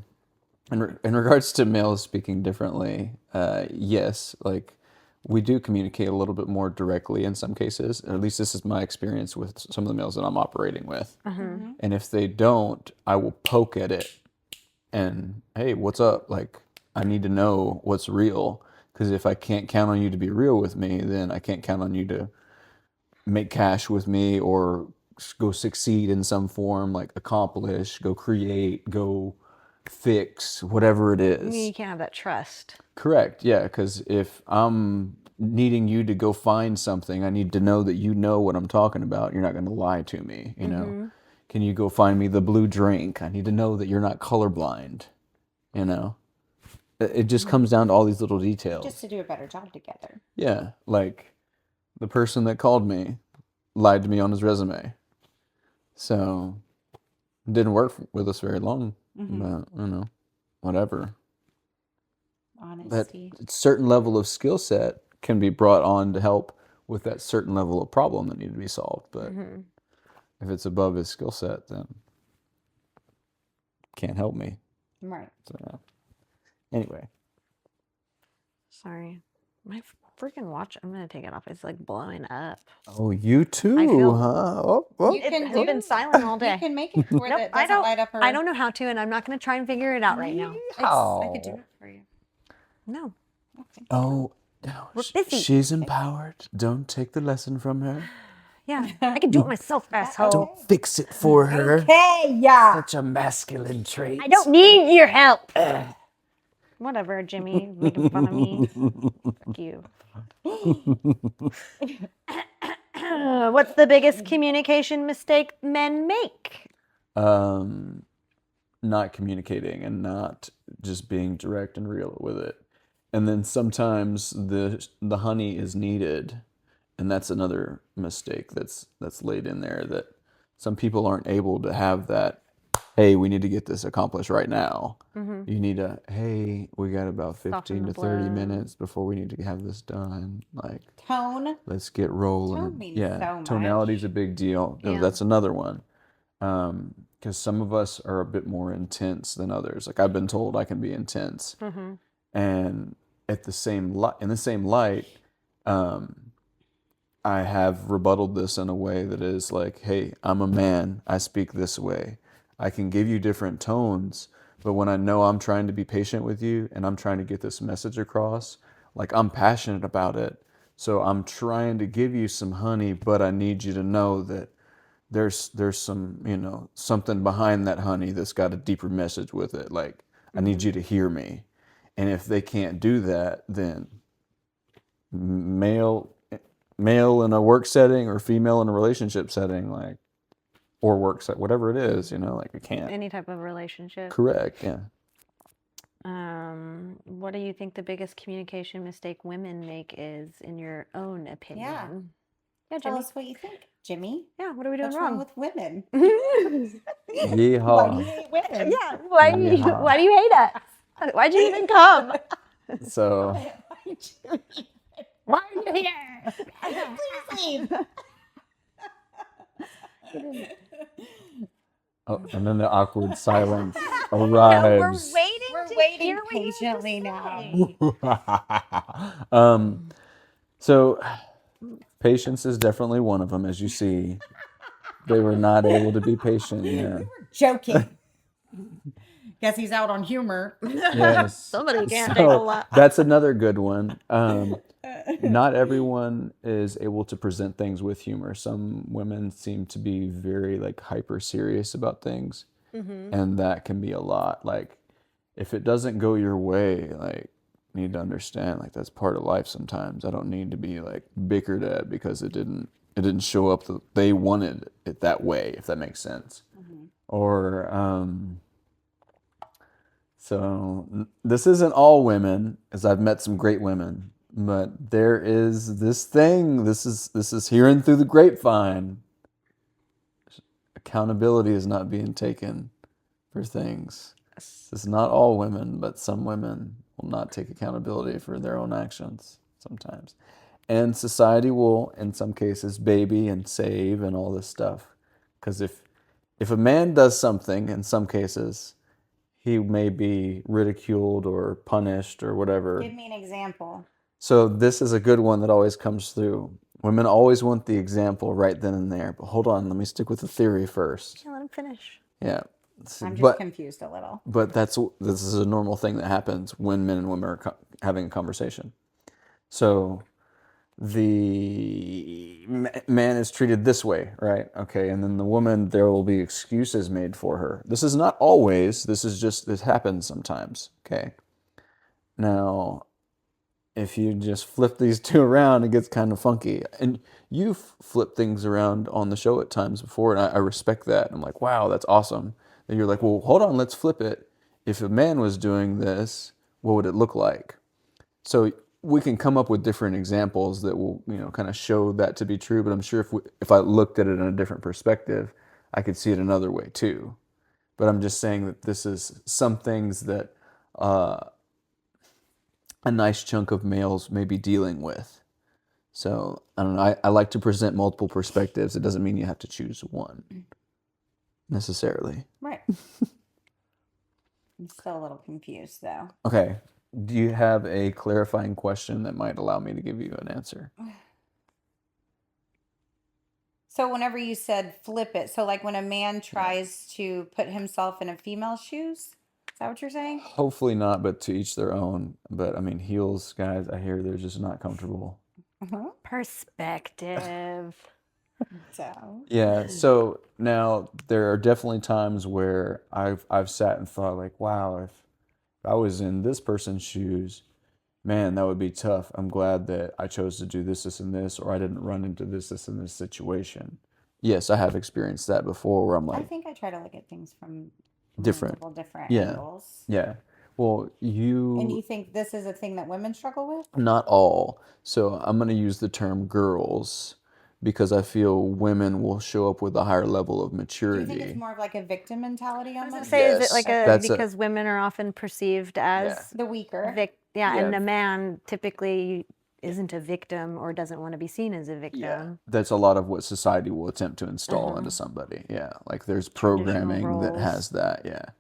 S3: in regards to males speaking differently, yes, like we do communicate a little bit more directly in some cases. At least this is my experience with some of the males that I'm operating with. And if they don't, I will poke at it and, hey, what's up? Like, I need to know what's real. Because if I can't count on you to be real with me, then I can't count on you to make cash with me or go succeed in some form, like accomplish, go create, go fix, whatever it is.
S2: You can't have that trust.
S3: Correct. Yeah. Because if I'm needing you to go find something, I need to know that you know what I'm talking about. You're not going to lie to me, Can you go find me the blue drink? I need to know that you're not colorblind, It just comes down to all these little details.
S1: Just to do a better job together.
S3: Yeah. Like the person that called me lied to me on his resume. So it didn't work with us very long. But, whatever.
S1: Honesty.
S3: That certain level of skill set can be brought on to help with that certain level of problem that need to be solved. But if it's above his skill set, then can't help me.
S1: Right.
S3: So anyway.
S2: Sorry. My freaking watch, I'm going to take it off. It's like blowing up.
S3: Oh, you too,
S2: I feel-
S3: huh? Oh.
S2: It's been silent all day.
S1: You can make it where
S2: Nope,
S1: that
S2: I
S1: doesn't
S2: don't.
S1: light up.
S2: I don't know how to, and I'm not going to try and figure it out right now.
S1: I could do it for you.
S2: No.
S1: Okay.
S3: Oh, no.
S2: We're busy.
S3: She's empowered. Don't take the lesson from her.
S2: Yeah, I can do it myself, asshole.
S3: Don't fix it for her.
S1: Okay, yeah.
S3: Such a masculine trait.
S2: I don't need your help. Whatever, Jimmy, making fun of me. Fuck you. What's the biggest communication mistake men make?
S3: Not communicating and not just being direct and real with it. And then sometimes the honey is needed, and that's another mistake that's laid in there, that some people aren't able to have that. Hey, we need to get this accomplished right now. You need to, hey, we got about 15 to 30 minutes before we need to have this done. Like,
S1: Tone.
S3: let's get rolling.
S1: Tone means
S3: Yeah,
S1: so much.
S3: tonality's a big deal.
S2: Yeah.
S3: That's another one. Because some of us are a bit more intense than others. Like I've been told I can be intense, and in the same light, I have rebutted this in a way that is like, hey, I'm a man. I speak this way. I can give you different tones, but when I know I'm trying to be patient with you and I'm trying to get this message across, like I'm passionate about it. So I'm trying to give you some honey, but I need you to know that there's some, something behind that honey that's got a deeper message with it. Like, I need you to hear me. And if they can't do that, then male in a work setting or female in a relationship setting, like, or work set, whatever it is, like we can't.
S2: Any type of relationship.
S3: Correct. Yeah.
S2: What do you think the biggest communication mistake women make is, in your own opinion? Yeah,
S1: Tell
S2: Jimmy.
S1: us what you think, Jimmy.
S2: Yeah, what are we doing
S1: What's wrong with women?
S3: Yeehaw.
S1: Why do you hate women?
S2: Yeah, why do you hate us? Why'd you even come?
S3: So
S1: Why are you here? Please leave.
S3: oh, and then the awkward silence
S2: We're
S3: arrives.
S2: waiting
S1: Patiently now.
S3: So patience is definitely one of them, as you see. They were not able to be patient. Yeah.
S1: Joking. Guess he's out on humor.
S3: Yes.
S2: Somebody can't take a lot.
S3: That's another good one. Not everyone is able to present things with humor. Some women seem to be very like hyper serious about things, and that can be a lot. Like, if it doesn't go your way, like, you need to understand, like, that's part of life sometimes. I don't need to be like bickered at because it didn't show up that they wanted it that way, if that makes sense. Or so this isn't all women, as I've met some great women, but there is this thing. This is hearing through the grapevine. Accountability is not being taken for things. It's not all women, but some women will not take accountability for their own actions sometimes. And society will, in some cases, baby and save and all this stuff. Because if a man does something, in some cases, he may be ridiculed or punished or whatever.
S1: Give me an example.
S3: So this is a good one that always comes through. Women always want the example right then and there. But hold on, let me stick with the theory first.
S2: Yeah, let him finish.
S3: Yeah.
S1: I'm just confused a little.
S3: But this is a normal thing that happens when men and women are having a conversation. So the man is treated this way, right? Okay, and then the woman, there will be excuses made for her. This is not always. This happens sometimes. Okay. Now, if you just flip these two around, it gets kind of funky. And you've flipped things around on the show at times before, and I respect that. I'm like, wow, that's awesome. And you're like, well, hold on, let's flip it. If a man was doing this, what would it look like? So we can come up with different examples that will, kind of show that to be true. But I'm sure if I looked at it in a different perspective, I could see it another way too. But I'm just saying that this is some things that a nice chunk of males may be dealing with. So I don't know. I like to present multiple perspectives. It doesn't mean you have to choose one necessarily.
S1: Right. I'm still a little confused though.
S3: Okay. Do you have a clarifying question that might allow me to give you an answer?
S1: So whenever you said flip it, so like when a man tries to put himself in a female's shoes, is that what you're saying?
S3: Hopefully not, but to each their own. But I mean, heels, guys, I hear they're just not comfortable.
S2: Perspective.
S1: So
S3: Yeah. So now there are definitely times where I've sat and thought like, wow, if I was in this person's shoes, man, that would be tough. I'm glad that I chose to do this, and this, or I didn't run into this, and this situation. Yes, I have experienced that before where I'm
S1: I
S3: like,
S1: think I try to look at things from
S3: different
S1: different angles.
S3: Yeah. Well,
S1: And you think this is a thing that women struggle with?
S3: not all. So I'm going to use the term girls because I feel women will show up with a higher level of
S1: Do
S3: maturity.
S1: you think it's more of like a victim mentality
S2: I was
S1: almost?
S2: gonna say, is
S3: Yes,
S2: it like
S3: that's
S2: because women are often perceived as
S1: The weaker.
S2: yeah,
S3: Yeah.
S2: and a man typically isn't a victim or doesn't want to be seen as a victim.
S3: That's a lot of what society will attempt to install into somebody. Yeah. Like there's programming that
S2: roles.
S3: has that. Yeah.
S1: I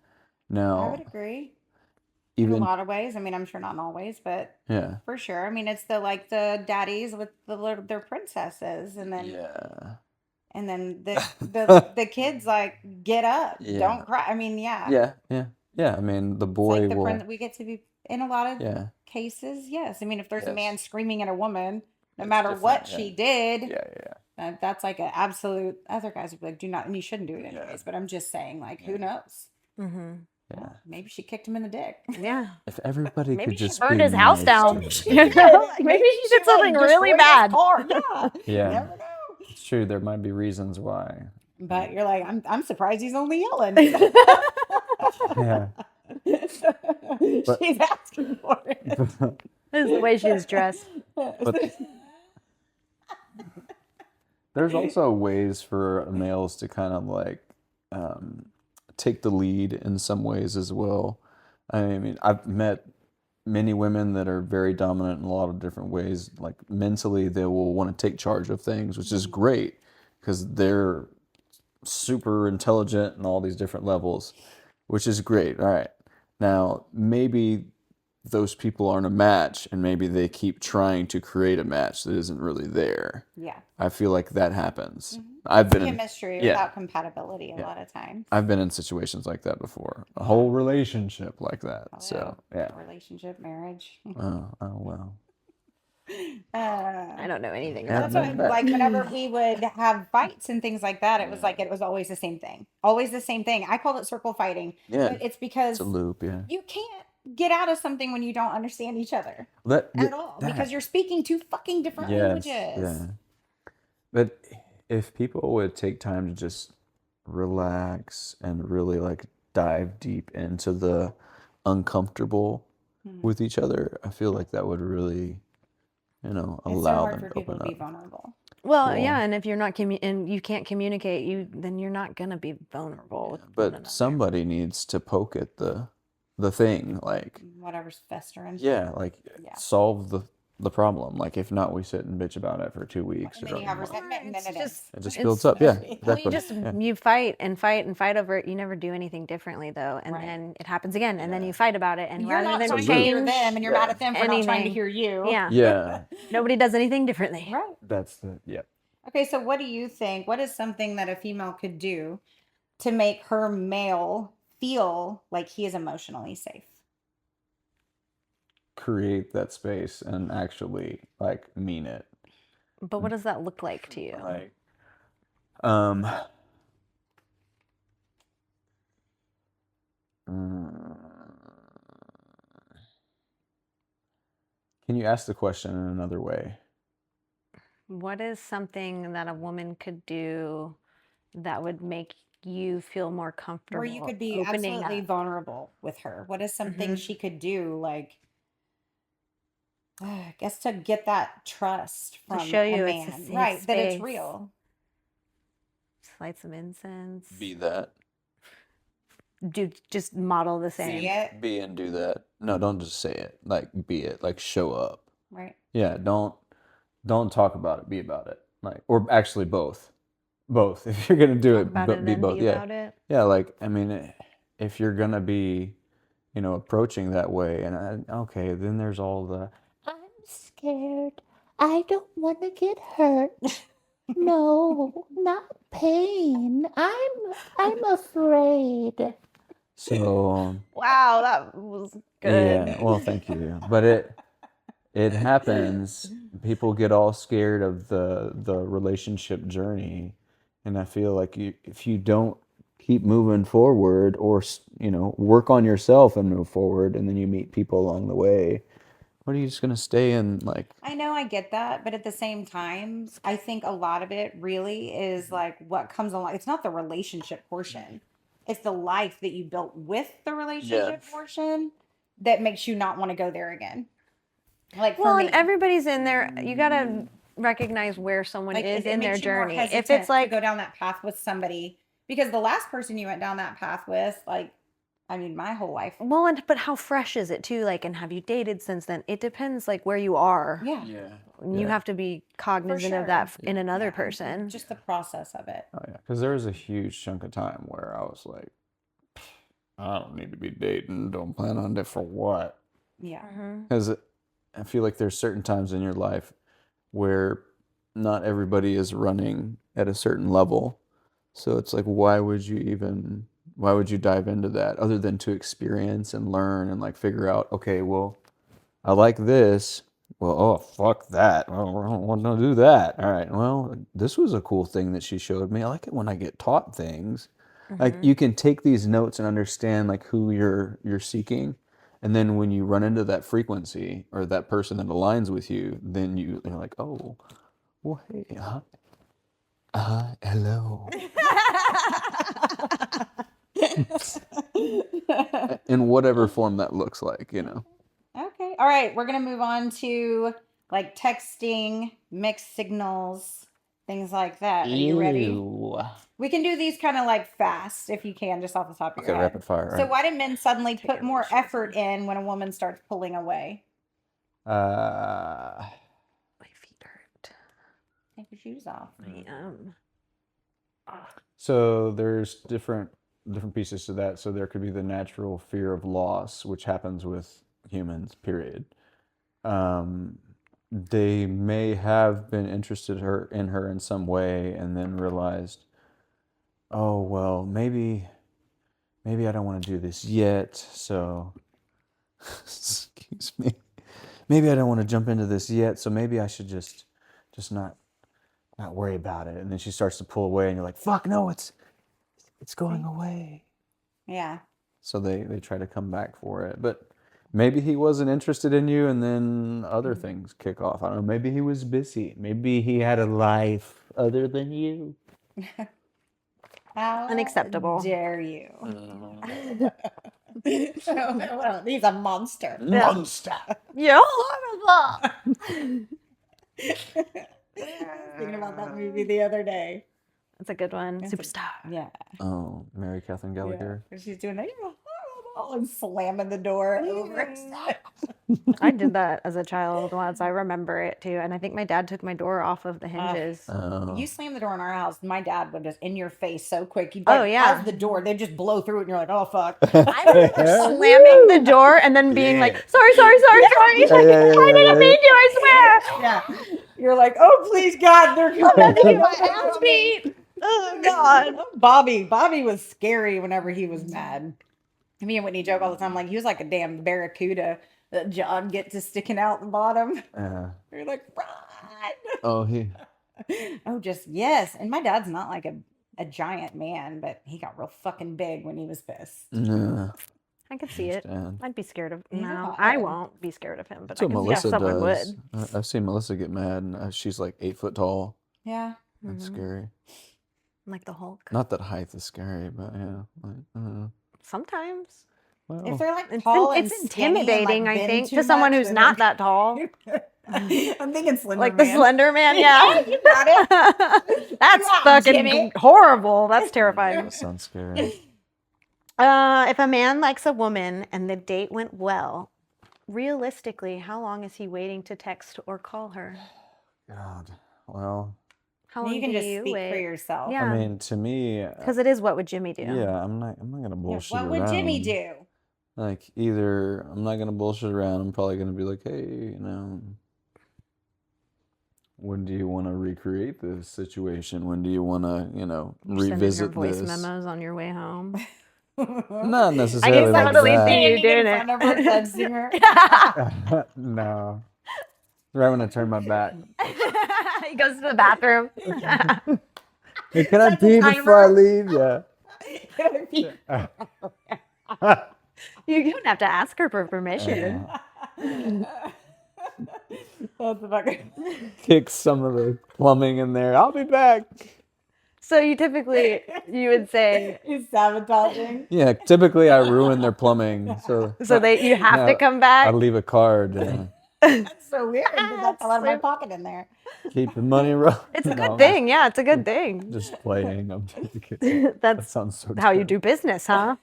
S3: Now,
S1: would agree. In a
S3: even,
S1: lot of ways. I mean, I'm sure not in all ways, but
S3: yeah.
S1: for sure. I mean, it's the daddies with their princesses, and then
S3: Yeah.
S1: and then the kids like get up,
S3: Yeah.
S1: don't cry. I mean, yeah.
S3: Yeah. Yeah. Yeah. I mean, the
S1: It's
S3: boy
S1: like
S3: will.
S1: we get to be In a lot of
S3: Yeah.
S1: cases, yes. I mean, if there's a
S3: Yes.
S1: man screaming at a woman, no
S3: It's
S1: matter what
S3: different,
S1: she
S3: yeah.
S1: did,
S3: Yeah.
S1: that's like an absolute. Other guys would be like, do not, and you shouldn't do it
S3: Yeah.
S1: anyways. But I'm just saying, like, who
S3: Yeah.
S1: knows?
S2: Mm-hmm.
S3: Yeah.
S1: Well, maybe she kicked him in the dick.
S2: Yeah.
S3: If everybody
S2: Maybe
S3: could
S2: she
S3: just
S2: burned
S3: be
S2: his house
S3: nice
S2: down.
S3: to each
S2: You
S3: other.
S2: know? Maybe she did
S1: like,
S2: something really
S1: destroyed his
S2: bad.
S1: car. Yeah.
S3: Yeah.
S1: You never know.
S3: It's true. There might be reasons why.
S1: But you're like, I'm surprised he's only yelling.
S3: Yeah. But-
S1: She's asking for it.
S2: This is the way she's dressed.
S3: But there's also ways for males to kind of like take the lead in some ways as well. I mean, I've met many women that are very dominant in a lot of different ways. Like mentally, they will want to take charge of things, which is great because they're super intelligent and all these different levels, which is great. All right. Now, maybe those people aren't a match and maybe they keep trying to create a match that isn't really there.
S1: Yeah.
S3: I feel like that happens.
S1: Mhm.
S3: I've been in,
S1: Chemistry
S3: yeah.
S1: without compatibility a
S3: Yeah.
S1: lot of times.
S3: I've been in situations like that before. A whole relationship like that.
S1: Oh,
S3: So, yeah.
S1: Relationship, marriage.
S3: Oh, well.
S2: I don't know anything
S3: Yeah,
S2: about
S1: That's
S2: that.
S1: what, like, whenever we would have fights and things like that, it was like, it was always the same thing. Always the same thing. I called it circle fighting.
S3: Yeah.
S1: But it's because
S3: It's a loop, yeah.
S1: you can't get out of something when you don't understand each other
S3: That,
S1: at all. Because you're speaking two fucking different languages.
S3: Yeah. But if people would take time to just relax and really like dive deep into the uncomfortable with each other, I feel like that would really,
S1: It's so
S3: allow
S1: hard
S3: them
S1: for
S3: to
S1: people
S3: open
S1: to be
S3: up.
S1: vulnerable.
S2: Well,
S3: Cool.
S2: yeah, and if you're not and you can't communicate, then you're not gonna be vulnerable with one
S3: But
S2: another.
S3: somebody needs to poke at the thing, like,
S1: Whatever's festering.
S3: yeah, like
S1: Yeah.
S3: solve the problem. Like if not, we sit and bitch about it for 2 weeks.
S1: And
S3: or
S1: then you have
S3: a month.
S1: resentment, and then
S2: It's
S1: it
S2: just-
S1: is.
S3: It just
S2: it's-
S3: builds up. Yeah,
S1: Well, you
S2: Well, you
S3: exactly.
S2: just
S3: Yeah.
S2: you fight and fight and fight over it. You never do anything differently though, and
S1: Right.
S2: then it happens again, and then you fight about it, and
S1: You're
S2: rather
S1: not
S2: than
S1: trying to hear
S2: change
S1: them, and you're mad at them for not trying to
S2: anything.
S1: hear you.
S2: Yeah,
S3: Yeah,
S2: nobody does anything differently.
S1: Right.
S3: that's the
S1: Okay, so what do you think? What is something that a female could do to make her male feel like he is emotionally safe?
S3: create that space and actually like mean it.
S2: But what does that look like to you?
S3: Like, can you ask the question in another way?
S2: What is something that a woman could do that would make you feel more comfortable?
S1: Where you could be
S2: opening
S1: absolutely
S2: up?
S1: vulnerable with her. What is something she could do, like, I guess, to get that trust from
S2: show you
S1: a
S2: it's a
S1: man,
S2: safe
S1: right? That it's
S2: space.
S1: real.
S2: Light some incense.
S3: Be that.
S2: Do just model the same.
S1: See it,
S3: Be and do that. No, don't just say it. Like be it. Like show up.
S1: right?
S3: Yeah, don't talk about it, be about it. Like, or actually both. Both. If you're gonna do
S2: Talk
S3: it,
S2: about
S3: but
S2: it
S3: be
S2: and
S3: both.
S2: be
S3: Yeah.
S2: about it.
S3: Yeah, like I mean, if you're gonna be, approaching that way, and okay, then there's all the I'm scared. I don't want to get hurt. No, not pain. I'm afraid. So
S2: Wow, that was good.
S3: yeah, well, thank you. But it happens. People get all scared of the relationship journey, and I feel like if you don't keep moving forward, or work on yourself and move forward, and then you meet people along the way, what are you just gonna stay in like?
S1: I know, I get that, but at the same time, I think a lot of it really is like what comes along. It's not the relationship portion; it's the life that you built with the relationship portion that makes you not want to go there again. Like, for
S2: Well,
S1: me,
S2: and everybody's in there. You gotta recognize where someone
S1: like,
S2: is
S1: it
S2: in their
S1: makes you more
S2: journey. If
S1: hesitant
S2: it's like
S1: to go down that path with somebody, because the last person you went down that path with, like, I mean, my whole life.
S2: well, but how fresh is it too? Like, and have you dated since then? It depends, like where you are.
S1: Yeah,
S3: Yeah.
S2: And you have to be cognizant of that in another person.
S1: just the process of it.
S3: Oh yeah, because there was a huge chunk of time where I was like, I don't need to be dating. Don't plan on it for what?
S1: Yeah,
S3: Because I feel like there's certain times in your life where not everybody is running at a certain level. So it's like, why would you even Why would you dive into that other than to experience and learn and like figure out, okay, well, I like this. Well, oh, fuck that. Well, I don't want to do that. All right. Well, this was a cool thing that she showed me. I like it when I get taught things. Like you can take these notes and understand like who you're seeking. And then when you run into that frequency or that person that aligns with you, then you're like, oh, well, hey, hello. In whatever form that looks like, you know.
S1: Okay. All right. We're going to move on to like texting, mixed signals, things like that. Are you ready?
S3: Ew.
S1: We can do these kind of like fast if you can, just off the top of your
S3: Okay,
S1: head.
S3: rapid fire.
S1: So
S3: Right.
S1: why do men suddenly put more effort in when a woman starts pulling away?
S2: My feet hurt.
S1: Take your shoes off.
S2: I am.
S3: So there's different pieces to that. So there could be the natural fear of loss, which happens with humans, period. They may have been interested in her in some way and then realized, oh, well, maybe I don't want to do this yet. So, excuse me. Maybe I don't want to jump into this yet. So maybe I should just not worry about it. And then she starts to pull away and you're like, fuck, no, it's going away.
S1: Yeah.
S3: So they try to come back for it. But maybe he wasn't interested in you and then other things kick off. I don't know. Maybe he was busy. Maybe he had a life other than you.
S1: How
S2: Unacceptable.
S1: dare you? Well, he's a monster.
S3: Monster.
S2: You're horrible.
S1: Thinking about that movie the other day.
S2: That's a good one.
S1: That's a-
S2: Superstar.
S1: Yeah.
S3: Oh, Mary Catherine Gallagher.
S1: Yeah. She's doing that. And slamming the door over.
S2: I did that as a child once. I remember it too. And I think my dad took my door off of the hinges.
S1: You slam the door in our house, my dad would just in your face so quick. He'd as the door, they'd just blow through it, and you're like, oh fuck.
S2: I remember slamming the door and then being like, sorry. I didn't mean to, I swear.
S1: Yeah. You're like, oh please God, they're coming to get my ass beat.
S2: Oh God.
S1: Bobby was scary whenever he was mad. Me and Whitney joke all the time, like he was like a damn barracuda that John gets to sticking out the bottom. You're like, run.
S3: Oh,
S1: yes. And my dad's not like a giant man, but he got real fucking big when he was pissed.
S3: Yeah.
S2: I could see it.
S3: Understand.
S2: I'd be scared of
S1: Yeah.
S2: No, I won't be scared of him, but
S3: That's what
S2: I can see
S3: Melissa
S2: how someone
S3: does.
S2: would.
S3: I've seen Melissa get mad, and she's like 8 foot tall.
S1: Yeah.
S3: That's scary.
S2: Like the Hulk.
S3: Not that height is scary, but yeah. Like,
S2: Sometimes.
S3: well,
S1: If they're like
S2: It's,
S1: tall and
S2: it's
S1: skinny and,
S2: intimidating,
S1: like,
S2: I
S1: bend
S2: think,
S1: too
S2: to someone
S1: much,
S2: who's
S1: then
S2: not that tall.
S1: I'm thinking Slender
S2: Like
S1: Man.
S2: the Slender Man, yeah.
S1: You got it.
S2: That's
S1: Come on,
S2: fucking
S1: Jimmy.
S2: horrible. That's terrifying.
S3: that sounds scary.
S2: If a man likes a woman and the date went well, realistically, how long is he waiting to text or call her?
S3: God. Well,
S2: How long
S1: You can
S2: do
S1: just
S2: you
S1: speak
S2: wait?
S1: for yourself.
S2: Yeah.
S3: I mean, to me,
S2: Because it is what would Jimmy do?
S3: yeah, I'm not gonna
S1: Yeah,
S3: bullshit
S1: what
S3: around.
S1: would Jimmy do?
S3: Like, either I'm not gonna bullshit around. I'm probably gonna be like, hey, when do you want to recreate this situation? When do you want to,
S2: You're
S3: revisit
S2: sending her voice
S3: this?
S2: memos on your way home.
S3: Not necessarily
S2: I
S3: like
S2: totally
S3: that.
S2: see you doing
S1: in
S2: it.
S1: front of her, texting her.
S3: No. Right when I turn my back.
S2: He goes to the bathroom.
S3: Hey, can I
S1: Set the
S3: pee before I
S1: timer.
S3: leave? Yeah.
S2: You don't have to ask her for permission.
S1: That's fucking.
S3: Kick some of the plumbing in there. I'll be back.
S2: So you would say,
S1: He's sabotaging.
S3: Yeah, typically I ruin their plumbing. So
S2: you have to
S3: No,
S2: come
S3: I
S2: back.
S3: leave a card.
S1: That's so weird. That's a lot of my pocket in there.
S3: Keep the money rolling.
S2: It's a good thing. Yeah, it's a good thing.
S3: Just playing. I'm kidding. That
S2: That's
S3: sounds so
S2: how you
S3: terrible.
S2: do business, huh?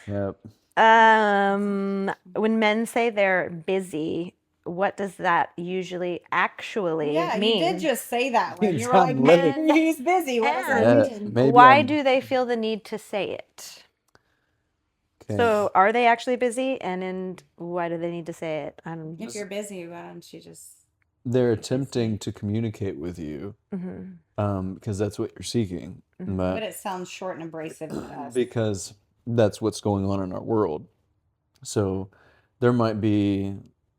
S3: Yep.
S2: When men say they're busy, what does that usually actually
S1: Yeah,
S2: mean?
S1: you did just say that one.
S3: He's
S1: You were like,
S3: living.
S1: man, he's busy. What does
S2: And
S1: that
S3: Yeah,
S1: mean?
S3: maybe
S2: Why
S3: I'm-
S2: do they feel the need to say it?
S3: Okay.
S2: So are they actually busy? And why do they need to say it? I don't
S1: If you're busy, why don't you just
S3: they're attempting to communicate with you
S2: Mm-hmm.
S3: because that's what you're seeking.
S2: Mhm.
S1: But
S3: But
S1: it sounds short and abrasive to us.
S3: because that's what's going on in our world. So there might be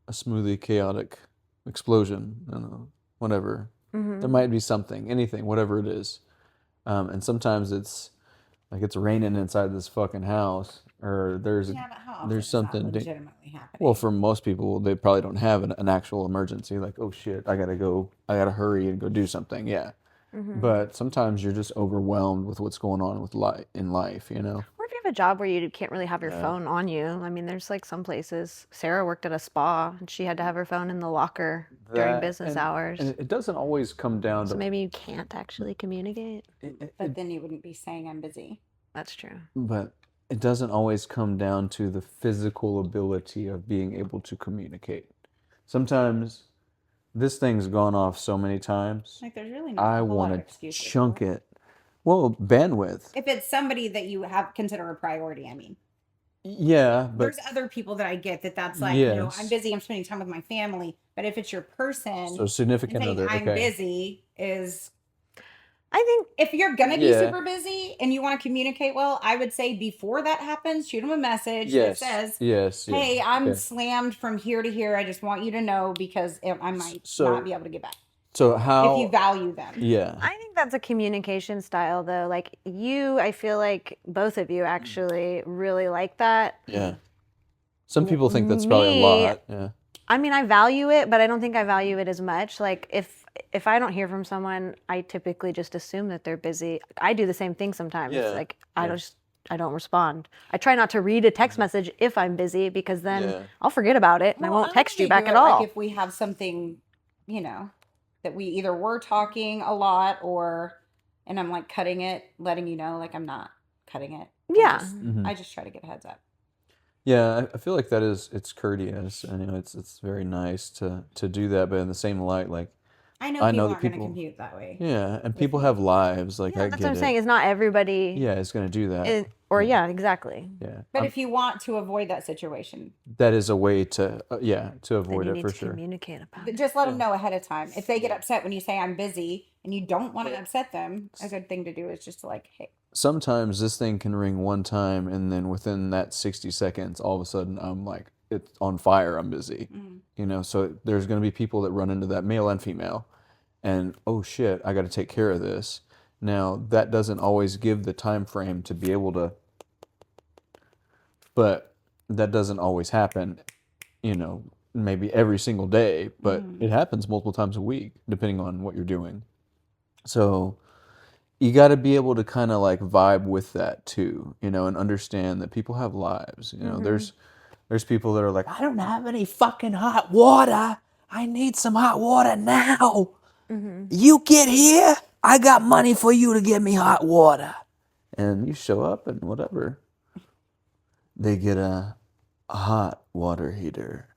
S3: a smoothly chaotic explosion, I don't know, whatever. There
S2: Mm-hmm.
S3: might be something, anything, whatever it is. And sometimes it's like it's raining inside this fucking house, or there's
S1: Yeah, but how often
S3: there's
S1: is that
S3: something.
S1: legitimately happening?
S3: Well, for most people, they probably don't have an actual emergency. Like, oh shit, I gotta hurry and go do something. Yeah.
S2: Mm-hmm.
S3: But sometimes you're just overwhelmed with what's going on with in life, you know?
S2: Or if you have a job where you can't really have your
S3: Yeah.
S2: phone on you. I mean, there's like some places. Sarah worked at a spa and she had to have her phone in the locker during business hours.
S3: And it doesn't always come down
S2: So
S3: to.
S2: maybe you can't actually communicate.
S1: But then you wouldn't be saying I'm busy.
S2: That's true.
S3: But it doesn't always come down to the physical ability of being able to communicate. Sometimes this thing's gone off so many times.
S1: Like there's really not
S3: I
S1: a whole lot
S3: want
S1: of
S3: to
S1: excuses.
S3: chunk it. Well, bandwidth.
S1: If it's somebody that you have consider a priority, I mean.
S3: Yeah, but
S1: There's other people that I get that's like, you know, I'm
S3: yes.
S1: busy, I'm spending time with my family. But if it's your person,
S3: So
S1: and
S3: significant
S1: saying
S3: other.
S1: I'm
S3: Okay.
S1: busy is,
S2: I think
S1: if you're gonna be
S3: Yeah.
S1: super busy and you want to communicate well, I would say before that happens, shoot them a message
S3: Yes.
S1: that says,
S3: Yes. Yeah.
S1: "Hey, I'm
S3: Okay.
S1: slammed from here to here. I just want you to know because I might
S3: So-
S1: not be able to get back."
S3: So how?
S1: If you value them.
S3: Yeah.
S2: I think that's a communication style though. Like you, I feel like both of you actually really like that.
S3: Yeah. Some people think that's probably a
S2: Me-
S3: lot. Yeah.
S2: I mean, I value it, but I don't think I value it as much. Like if I don't hear from someone, I typically just assume that they're busy. I do the same thing sometimes.
S3: Yeah.
S2: Like
S3: Yeah.
S2: I don't respond. I try not to read a text message if I'm busy because then
S3: Yeah.
S2: I'll forget about it and I
S1: Well,
S2: won't text you
S1: only
S2: back
S1: do
S2: at
S1: it,
S2: all.
S1: Like if we have something, you know, that we either were talking a lot and I'm like cutting it, letting you know, like I'm not cutting it.
S2: Yeah.
S3: Mhm.
S1: I just try to get a heads up.
S3: Yeah, I feel like it's courteous, and you know, it's very nice to do that. But in the same light, like
S1: I know
S3: I
S1: people
S3: know that
S1: aren't going to
S3: people-
S1: compute that way.
S3: yeah, and people
S1: me.
S3: have lives. Like
S2: Yeah,
S3: I
S2: that's
S3: get
S2: what I'm
S3: it.
S2: saying. Is not everybody
S3: Yeah, it's gonna do that.
S2: yeah, exactly.
S3: Yeah,
S1: But if you want to avoid that situation,
S3: that is a way to to
S2: Then
S3: avoid
S2: you
S3: it
S2: need
S3: for
S2: to
S3: sure.
S2: communicate about it.
S1: just let them know ahead of time. If they get upset when you say I'm busy and you don't want to upset them, a good thing to do is just to like, hey,
S3: Sometimes this thing can ring one time, and then within that 60 seconds, all of a sudden I'm like, it's on fire. I'm busy. You know, so there's gonna be people that run into that, male and female, and oh shit, I got to take care of this. Now that doesn't always give the time frame to be able to, but that doesn't always happen, you know, maybe every single day, but it happens multiple times a week depending on what you're doing. So you got to be able to kind of like vibe with that too, you know, and understand that people have lives. You know, there's people that are like, I don't have any fucking hot water. I need some hot water now. You get here, I got money for you to get me hot water. And you show up and whatever. They get a hot water heater.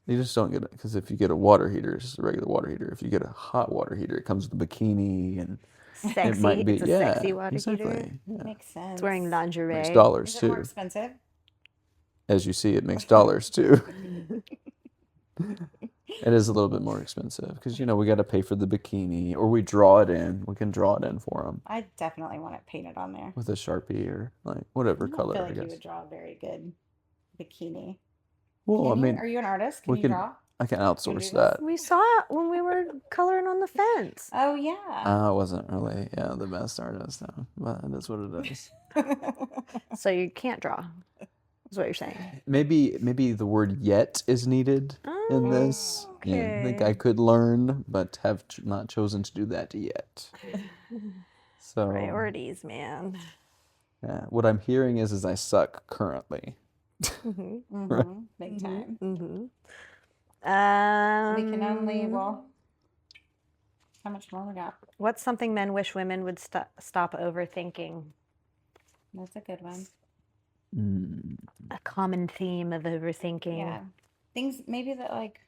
S3: You just don't get it, because if you get a water heater, it's just a regular water heater. If you get a hot water heater, it comes with a bikini and
S2: Sexy.
S3: it might be
S2: It's a sexy water heater.
S3: exactly. Yeah.
S1: makes sense.
S2: It's wearing lingerie.
S3: Makes dollars
S1: Is it more
S3: too.
S1: expensive?
S3: As you see, it makes dollars too. It is a little bit more expensive because, you know, we got to pay for the bikini, or we draw it in. We can draw it in for them
S1: I definitely want it painted on there.
S3: with a Sharpie or like whatever
S1: I don't
S3: color,
S1: feel
S3: I
S1: like you
S3: guess.
S1: would draw a very good bikini.
S3: Well, I
S1: Can you?
S3: mean,
S1: Are you an artist? Can
S3: we
S1: you
S3: can,
S1: draw?
S3: I can outsource
S1: this?
S3: that.
S2: We saw it when we were coloring on the fence.
S1: Oh yeah.
S3: I wasn't really, the best artist, though, but it is what it is.
S2: So you can't draw, is what you're saying.
S3: Maybe the word "yet" is needed in this. Yeah, I think I
S2: Okay.
S3: could learn, but have not chosen to do that yet. So,
S2: Priorities, man.
S3: yeah, what I'm hearing is I suck currently.
S1: Big time.
S2: Mm-hmm.
S1: We can only how much more we got?
S2: What's something men wish women would stop overthinking?
S1: That's a good one.
S2: A common theme of overthinking.
S1: Yeah. Things maybe that like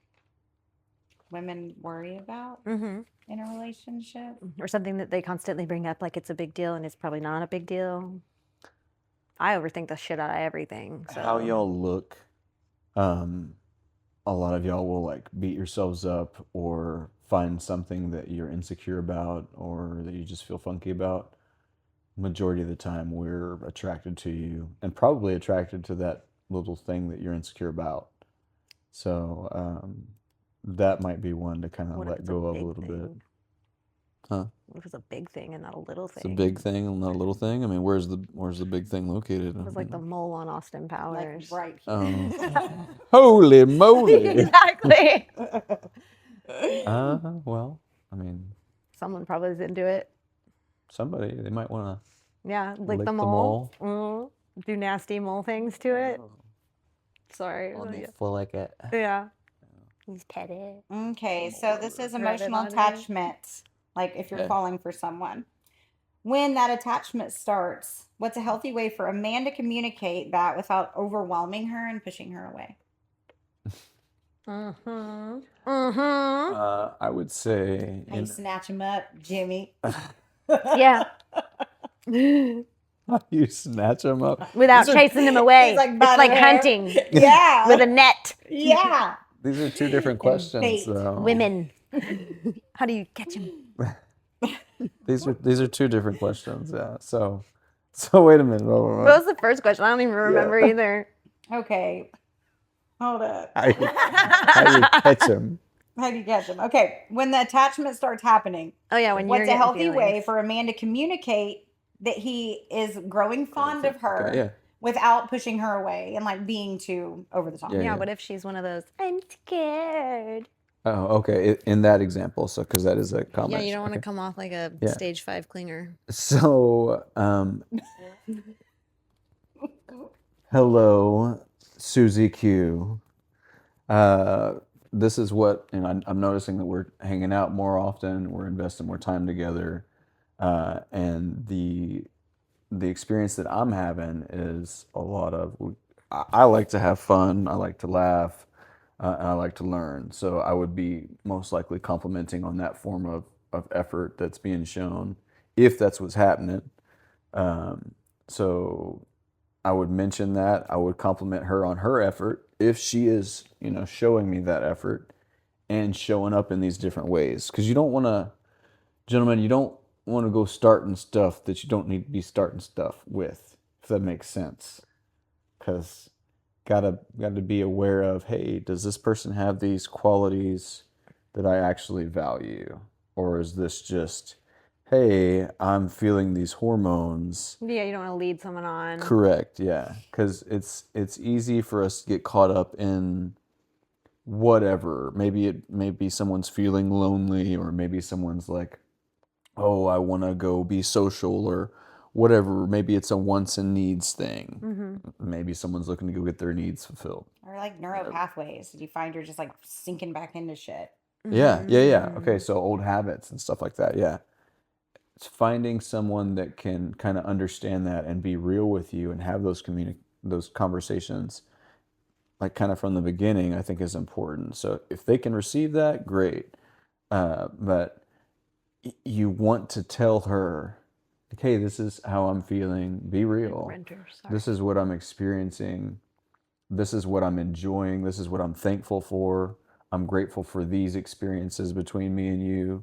S1: women worry about
S2: Mm-hmm.
S1: in a relationship.
S2: Or something that they constantly bring up like it's a big deal and it's probably not a big deal. I overthink the shit out of everything. So.
S3: How y'all look a lot of y'all will like beat yourselves up or find something that you're insecure about or that you just feel funky about. Majority of the time, we're attracted to you and probably attracted to that little thing that you're insecure about. So that might be one to kind of
S2: What if
S3: let
S2: it's a
S3: go of a
S2: big
S3: little bit.
S2: thing?
S3: Huh?
S2: What if it's a big thing and not a little
S3: It's a
S2: thing?
S3: big thing and not a little thing. I mean, where's the big thing located?
S2: It was like the mole on Austin
S1: Like
S2: Powers.
S1: right
S3: Oh,
S1: here.
S3: holy moly!
S2: Exactly.
S3: Well, I mean,
S2: Someone probably is into it.
S3: somebody they might want
S2: Yeah,
S3: to
S2: like
S3: lick
S2: the
S3: the
S2: mole.
S3: mole
S2: Do nasty mole things to it. Sorry.
S3: on the
S2: Yeah.
S3: flick it.
S2: Yeah. He's pet it.
S1: Okay, so this is
S2: Rub it
S1: emotional
S2: on it.
S1: attachment. Like if you're
S3: Okay.
S1: falling for someone. When that attachment starts, what's a healthy way for a man to communicate that without overwhelming her and pushing her away?
S3: I would say,
S1: How you snatch him up, Jimmy?
S2: Yeah.
S3: how you snatch them up.
S2: Without
S3: These are-
S2: chasing him away.
S1: He's like
S2: It's
S1: by
S2: like
S1: the hair.
S2: hunting
S1: Yeah.
S2: with a net.
S1: Yeah.
S3: These are two different
S1: And
S3: questions,
S1: bait.
S3: though.
S2: Women. How do you catch him?
S3: These are two different questions. Yeah. So wait a minute. Hold on.
S2: What was the first question? I don't even remember either.
S1: Okay. Hold up.
S3: How you catch them?
S1: How do you catch him? Okay. When the attachment starts happening,
S2: Oh yeah, when you're
S1: what's a
S2: getting
S1: healthy way
S2: feelings.
S1: for a man to communicate that he is growing fond of her
S3: Okay, yeah.
S1: without pushing her away and like being too over the top?
S3: Yeah.
S2: Yeah, what if she's one of those? I'm scared.
S3: Oh, okay. In that example, so because that is a comment.
S2: Yeah, you don't want to
S3: Okay.
S2: come off like a
S3: Yeah.
S2: stage 5 clinger.
S3: So, hello, Susie Q. This is what, and I'm noticing that we're hanging out more often. We're investing more time together, and the experience that I'm having is a lot of. I like to have fun. I like to laugh, and I like to learn. So I would be most likely complimenting on that form of effort that's being shown, if that's what's happening. So I would mention that. I would compliment her on her effort if she is, showing me that effort and showing up in these different ways. Because you don't want to, gentlemen, you don't want to go starting stuff that you don't need to be starting stuff with, if that makes sense. Because gotta be aware of, hey, does this person have these qualities that I actually value, or is this just, hey, I'm feeling these hormones?
S2: Yeah, you don't want to lead someone on.
S3: Correct, yeah, because it's easy for us to get caught up in whatever. Maybe someone's feeling lonely, or maybe someone's like, oh, I want to go be social, or whatever. Maybe it's a wants and needs thing. Maybe someone's looking to go get their needs fulfilled.
S1: Or like neural pathways. Did you find you're just like sinking back into shit?
S3: Yeah. Okay, so old habits and stuff like that. Yeah. It's finding someone that can kind of understand that and be real with you and have those conversations, like kind of from the beginning, I think is important. So if they can receive that, great. But you want to tell her, like, hey, this is how I'm feeling. Be real.
S2: Renters, sorry.
S3: This is what I'm experiencing. This is what I'm enjoying. This is what I'm thankful for. I'm grateful for these experiences between me and you.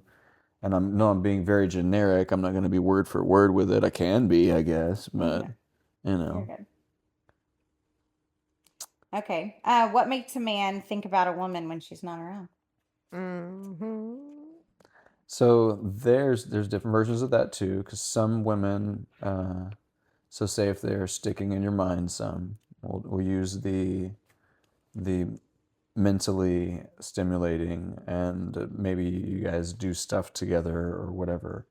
S3: And I'm being very generic. I'm not going to be word for word with it. I can be, I guess, but
S1: You're good. Okay. What makes a man think about a woman when she's not around?
S3: So there's different versions of that too, because some women, so say if they're sticking in your mind some, we'll use the mentally stimulating, and maybe you guys do stuff together or whatever.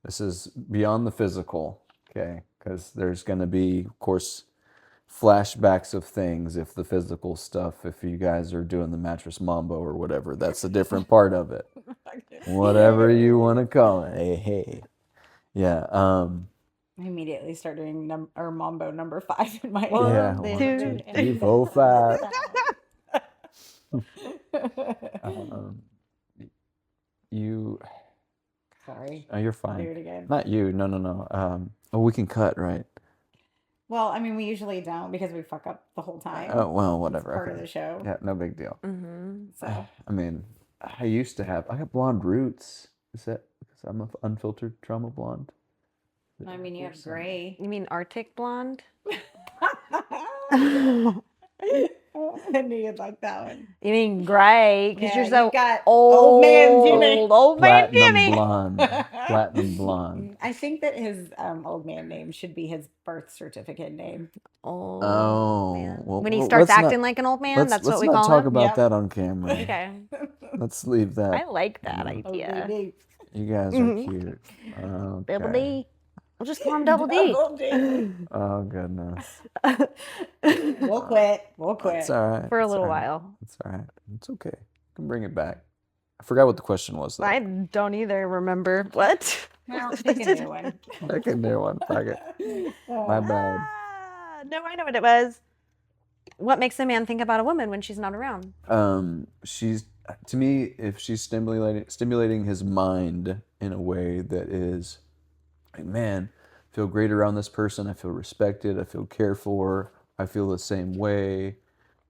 S3: This is beyond the physical, okay? Because there's going to be, of course, flashbacks of things if the physical stuff, if you guys are doing the mattress mambo or whatever, that's a different part of it. Whatever you want to call it. Hey. Yeah.
S1: I immediately start doing Mambo number 5 in my
S3: Yeah.
S1: head.
S3: 1, 2, 3, 4, 5. You.
S1: Sorry.
S3: Oh, you're
S1: I'll do
S3: fine.
S1: it again.
S3: Not you. No. Oh, we can cut, right?
S1: Well, I mean, we usually don't because we fuck up the whole time.
S3: Oh, well,
S1: It's
S3: whatever.
S1: part
S3: Okay.
S1: of the show.
S3: Yeah, no big deal.
S1: So
S3: I mean, I used to have. I got blonde roots. Is that because I'm an unfiltered trauma blonde?
S1: I mean, you have gray.
S2: You mean Arctic blonde?
S1: I knew you'd like that one.
S2: You mean gray? Because
S1: Yeah,
S2: you're so
S1: you got
S2: old
S1: man Jimi.
S2: Old man
S3: Platinum
S2: Jimmy.
S3: blonde. Platinum blonde.
S1: I think that his old man name should be his birth certificate name.
S2: Oh, man.
S3: well,
S2: When he
S3: well,
S2: starts
S3: let's not-
S2: acting like an old man, that's what
S3: let's
S2: we
S3: not
S2: call
S3: talk
S2: him.
S3: about
S1: Yep.
S3: that on camera.
S2: Okay.
S3: Let's leave that.
S2: I like that idea.
S1: ODD.
S3: You guys are cute. Okay.
S2: Double D. We'll just call him Double D.
S1: Double D.
S3: Oh goodness.
S1: We'll quit. We'll quit.
S3: It's all right.
S2: For a
S3: It's
S2: little
S3: all right.
S2: while.
S3: It's all right. It's okay. You can bring it back. I forgot what the question was though.
S2: I don't either remember. What?
S1: Well, pick a new one.
S3: Pick a new one. Fuck it. My bad.
S2: No, I know what it was. What makes a man think about a woman when she's not around?
S3: She's to me, if she's stimulating his mind in a way that is like, man, I feel great around this person. I feel respected. I feel cared for. I feel the same way.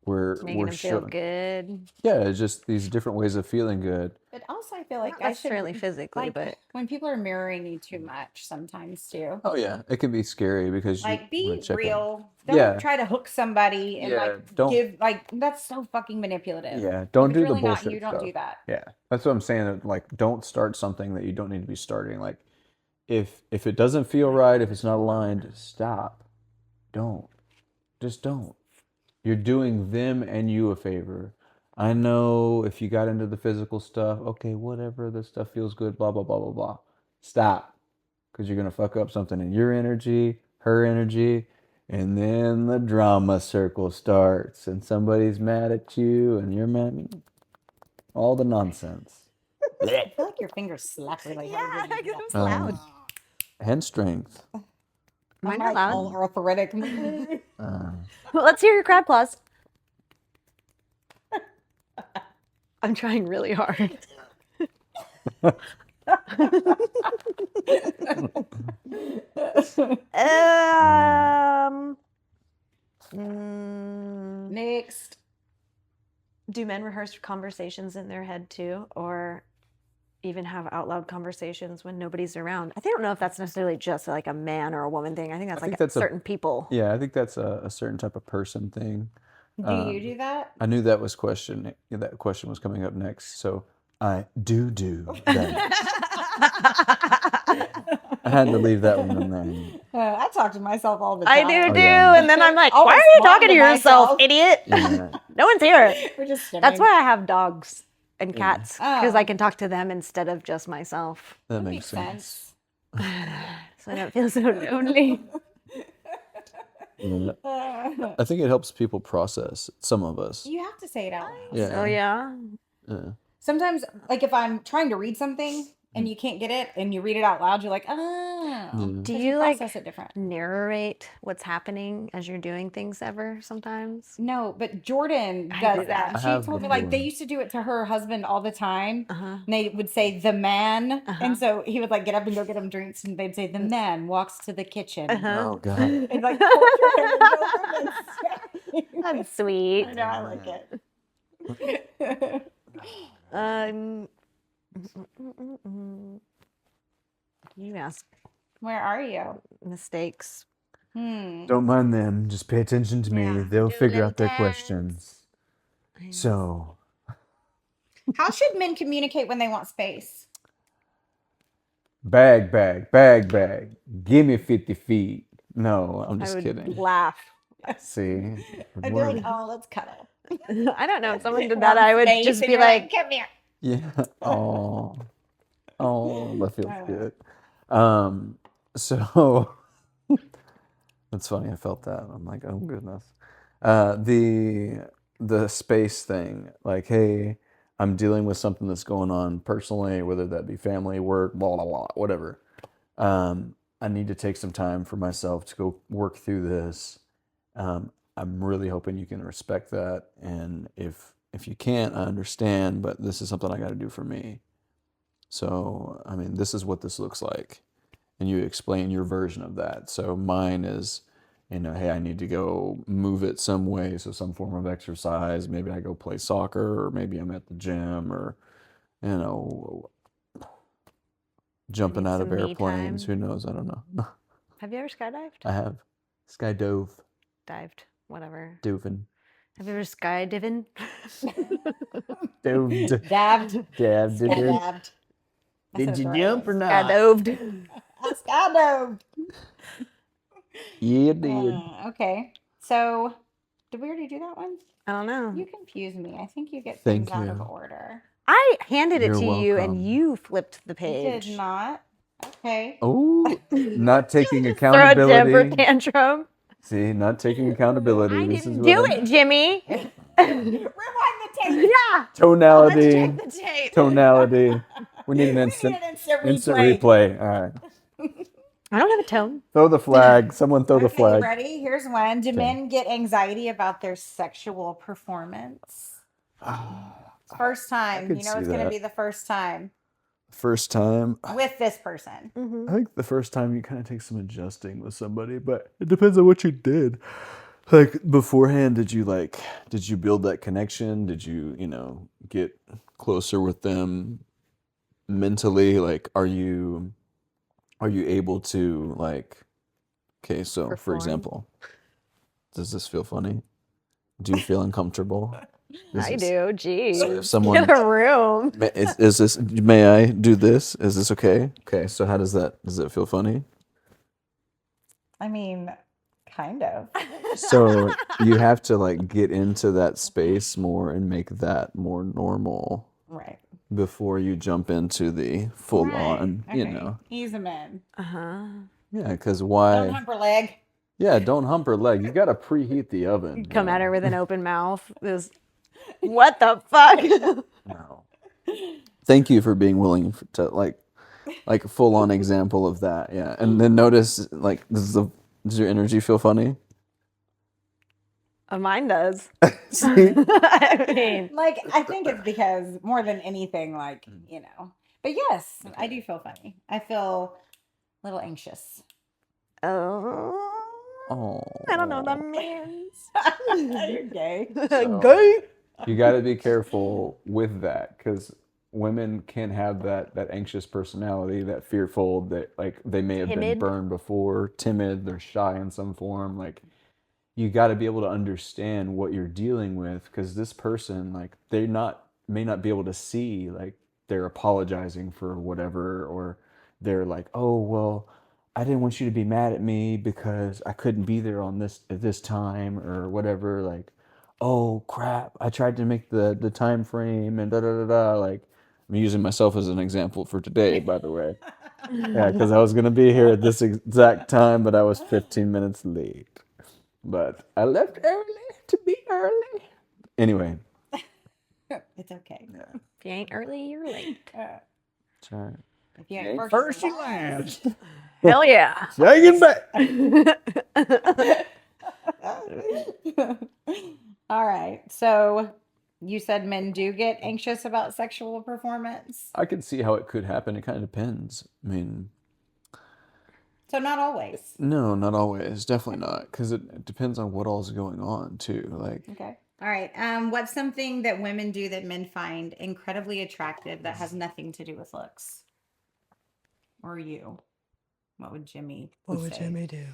S2: Making him feel good.
S3: Yeah, it's just these different ways of feeling good.
S1: But also, I feel like
S2: Not necessarily
S1: I should,
S2: physically,
S1: like,
S2: but
S1: when people are mirroring you too much, sometimes too.
S3: Oh yeah, it can be scary because
S1: Like,
S3: you
S1: be
S3: wanna check in.
S1: real. Don't
S3: Yeah.
S1: try to hook somebody and
S3: Yeah,
S1: like
S3: don't-
S1: give like that's so fucking manipulative.
S3: Yeah, don't
S1: If
S3: do
S1: it's
S3: the
S1: really not
S3: bullshit
S1: you, don't
S3: stuff.
S1: do that.
S3: Yeah, that's what I'm saying. Like, don't start something that you don't need to be starting. Like, if it doesn't feel right, if it's not aligned, stop. Don't. Just don't. You're doing them and you a favor. I know if you got into the physical stuff, okay, whatever, this stuff feels good, blah, blah, blah, blah, blah. Stop. Because you're going to fuck up something in your energy, her energy, and then the drama circle starts and somebody's mad at you and you're mad. All the nonsense.
S1: I feel like your fingers slap really hard. when you do
S2: it's
S1: that.
S2: loud.
S3: Hand strength.
S2: Mine
S1: I'm
S2: are
S1: like
S2: loud.
S1: all arthritic.
S2: Let's hear your crab claws. I'm trying really hard.
S1: Next.
S2: Do men rehearse conversations in their head too, or even have out loud conversations when nobody's around? I don't know if that's necessarily just like a man or a woman thing. I think that's
S3: I think
S2: like
S3: that's
S2: certain people.
S3: Yeah, I think that's a certain type of person thing.
S1: Do you do that?
S3: I knew that question was coming up next, so I do that. I had to leave that one in there.
S1: I talk to myself all the
S2: I
S1: time.
S2: do,
S3: yeah.
S2: and then I'm like,
S1: Always
S2: why are you
S1: smile
S2: talking to
S1: to
S2: yourself,
S1: myself.
S2: idiot?
S3: Yeah.
S2: No one's here.
S1: We're just
S2: That's
S1: stimming.
S2: why I have dogs and cats, because
S1: Oh.
S2: I can talk to them instead of just myself.
S3: That
S1: Makes
S3: makes sense.
S2: So I don't feel so lonely.
S3: Yeah. I think it helps people process, some of us.
S1: You have to say it out loud.
S3: Yeah.
S2: Oh yeah.
S3: Yeah.
S1: Sometimes, like if I'm trying to read something and you can't get it and you read it out loud, you're like, oh.
S2: Do
S1: 'Cause
S2: you like
S1: process it different?
S2: narrate what's happening as you're doing things ever sometimes?
S1: No, but Jordan
S2: I
S1: does
S2: do
S1: that.
S2: that.
S3: I
S1: She
S3: have
S1: told me like they
S3: before.
S1: used to do it to her husband all the time.
S2: Uh-huh.
S1: And they would say the man,
S2: Uh-huh.
S1: and so he would like get up and go get him drinks, and they'd say the man walks to the kitchen.
S2: Uh-huh.
S3: Oh God.
S1: And like torture him and go from insane.
S2: That's sweet.
S1: I know, I like it.
S2: You ask
S1: Where are you?
S2: mistakes.
S3: Don't mind them. Just pay attention to me.
S2: Yeah.
S3: They'll
S2: Do a
S3: figure
S2: little
S3: out their
S2: dance.
S3: questions. So,
S1: How should men communicate when they want space?
S3: bag. Give me 50 feet. No, I'm
S2: I
S3: just
S2: would
S3: kidding.
S2: laugh.
S3: See?
S1: I'd be like, oh, let's cuddle.
S2: I don't know. If someone did that, I would
S1: Space,
S2: just
S1: and
S2: be
S1: you're
S2: like,
S1: come here.
S3: Yeah. Oh, that feels good. So that's funny. I felt that. I'm like, oh goodness. The space thing, like, hey, I'm dealing with something that's going on personally, whether that be family, work, blah blah blah, whatever. I need to take some time for myself to go work through this. I'm really hoping you can respect that, and if you can't, I understand, but this is something I got to do for me. So, I mean, this is what this looks like. And you explain your version of that. So mine is, you know, hey, I need to go move it some way, so some form of exercise. Maybe I go play soccer, or maybe I'm at the gym, or you know, jumping
S2: need
S3: out of
S2: some me
S3: airplanes.
S2: time.
S3: Who knows? I don't know.
S2: Have you ever skydived?
S3: I have skydove,
S2: Dived, whatever.
S3: dovin,
S2: Have you ever skydiven?
S3: doved,
S1: Dabbed.
S3: dabbed it.
S1: Dabbed.
S3: Did you jump or not?
S2: Skydoved.
S1: I skydove.
S3: Yeah, did.
S1: Okay. So, did we already do that one?
S2: I don't know.
S1: You confuse me. I think you get
S3: Thank
S1: things out of
S3: you.
S1: order.
S2: I handed it
S3: You're
S2: to you
S3: welcome.
S2: and you flipped the
S1: You
S2: page.
S1: did not. Okay.
S3: Oh, not taking
S2: Throw a temper
S3: accountability.
S2: tantrum.
S3: See, not taking accountability.
S2: I
S3: This is
S2: didn't
S3: what
S2: do
S3: I'm-
S2: it, Jimmy.
S1: Rewind the tape.
S2: Yeah.
S3: Tonality.
S2: Let's check the tape.
S3: Tonality. We need an
S1: We
S3: instant,
S1: need an instant
S3: instant
S1: replay.
S3: replay. All right.
S2: I don't have a tone.
S3: Throw the flag. Someone throw the
S1: Okay,
S3: flag.
S1: ready? Here's one. Do
S3: Okay.
S1: men get anxiety about their sexual performance? It's first time.
S3: could
S1: You know
S3: see
S1: it's going to
S3: that.
S1: be the first time
S3: First time.
S1: with this person.
S3: I think the first time you kind of take some adjusting with somebody, but it depends on what you did. Like beforehand, did you build that connection? Did you, get closer with them mentally? Like, are you able to okay, so for
S2: Perform.
S3: example, does this feel funny? Do you feel uncomfortable?
S2: I do. Geez.
S3: So if someone,
S2: Get a room.
S3: is this, may I do this? Is this okay? Okay, so how does it feel funny?
S1: I mean, kind of.
S3: So you have to get into that space more and make that more normal
S1: Right.
S3: before you jump into the full on,
S1: Okay. Ease them in.
S2: Uh-huh.
S3: Yeah, because
S1: Don't
S3: why?
S1: hump her leg.
S3: Yeah, don't hump her leg. You got to preheat the oven.
S2: Come at her with an open mouth. What the fuck?
S3: No. Thank you for being willing to like a full on example of that. Yeah, and then notice does your energy feel funny?
S2: Mine does.
S3: See?
S2: I mean,
S1: I think it's because more than anything, But yes, I do feel funny. I feel a little anxious.
S2: oh,
S3: Oh.
S2: I don't know what that means.
S1: You're gay.
S2: Gay.
S3: You got to be careful with that because women can have that anxious personality, that fearful, that they may have been
S2: Timid.
S3: burned before, timid, they're shy in some form. You got to be able to understand what you're dealing with because this person, may not be able to see they're apologizing for whatever, or they're like, oh well, I didn't want you to be mad at me because I couldn't be there at this time or whatever. Oh crap, I tried to make the time frame and da da da da. I'm using myself as an example for today, by the way. Yeah, because I was gonna be here at this exact time, but I was 15 minutes late. But I left early to be early. Anyway.
S1: It's okay.
S2: If you ain't early, you're late.
S3: That's right.
S1: If you ain't
S3: First,
S1: you're
S3: you last.
S2: Hell yeah.
S3: Take it back.
S1: All right. So you said men do get anxious about sexual performance.
S3: I can see how it could happen. It kind of depends. I mean,
S1: So not always.
S3: no, not always. Definitely not. Because it depends on what all's going on, too.
S1: Okay. All right. What's something that women do that men find incredibly attractive that has nothing to do with looks? Or you? What would Jimmy say?
S2: do?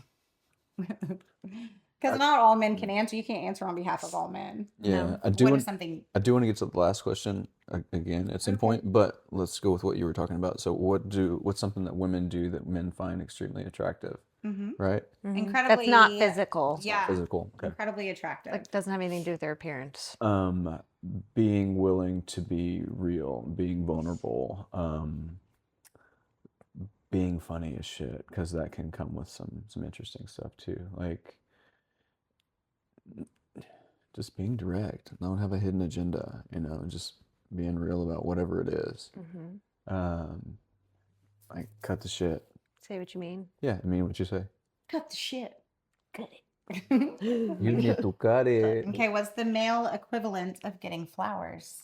S1: Because not all men can answer. You can't answer on behalf of all men.
S3: Yeah,
S2: No.
S3: I do
S1: What
S3: want
S1: is something?
S3: I do want to get to the last question again. It's in
S1: Okay.
S3: point, but let's go with what you were talking about. So, what's something that women do that men find extremely attractive?
S1: Mm-hmm.
S3: Right?
S1: Incredibly.
S2: That's not physical.
S1: Yeah.
S3: Physical. Okay.
S1: Incredibly attractive.
S2: Like, doesn't have anything to do with their appearance.
S3: Being willing to be real, being vulnerable, being funny as shit, because that can come with some interesting stuff too. Just being direct, don't have a hidden agenda, just being real about whatever it is. Cut the shit.
S2: Say what you mean.
S3: Yeah, I mean what you say.
S1: Cut the shit.
S2: Cut it.
S3: You need to cut it.
S1: Okay, what's the male equivalent of getting flowers?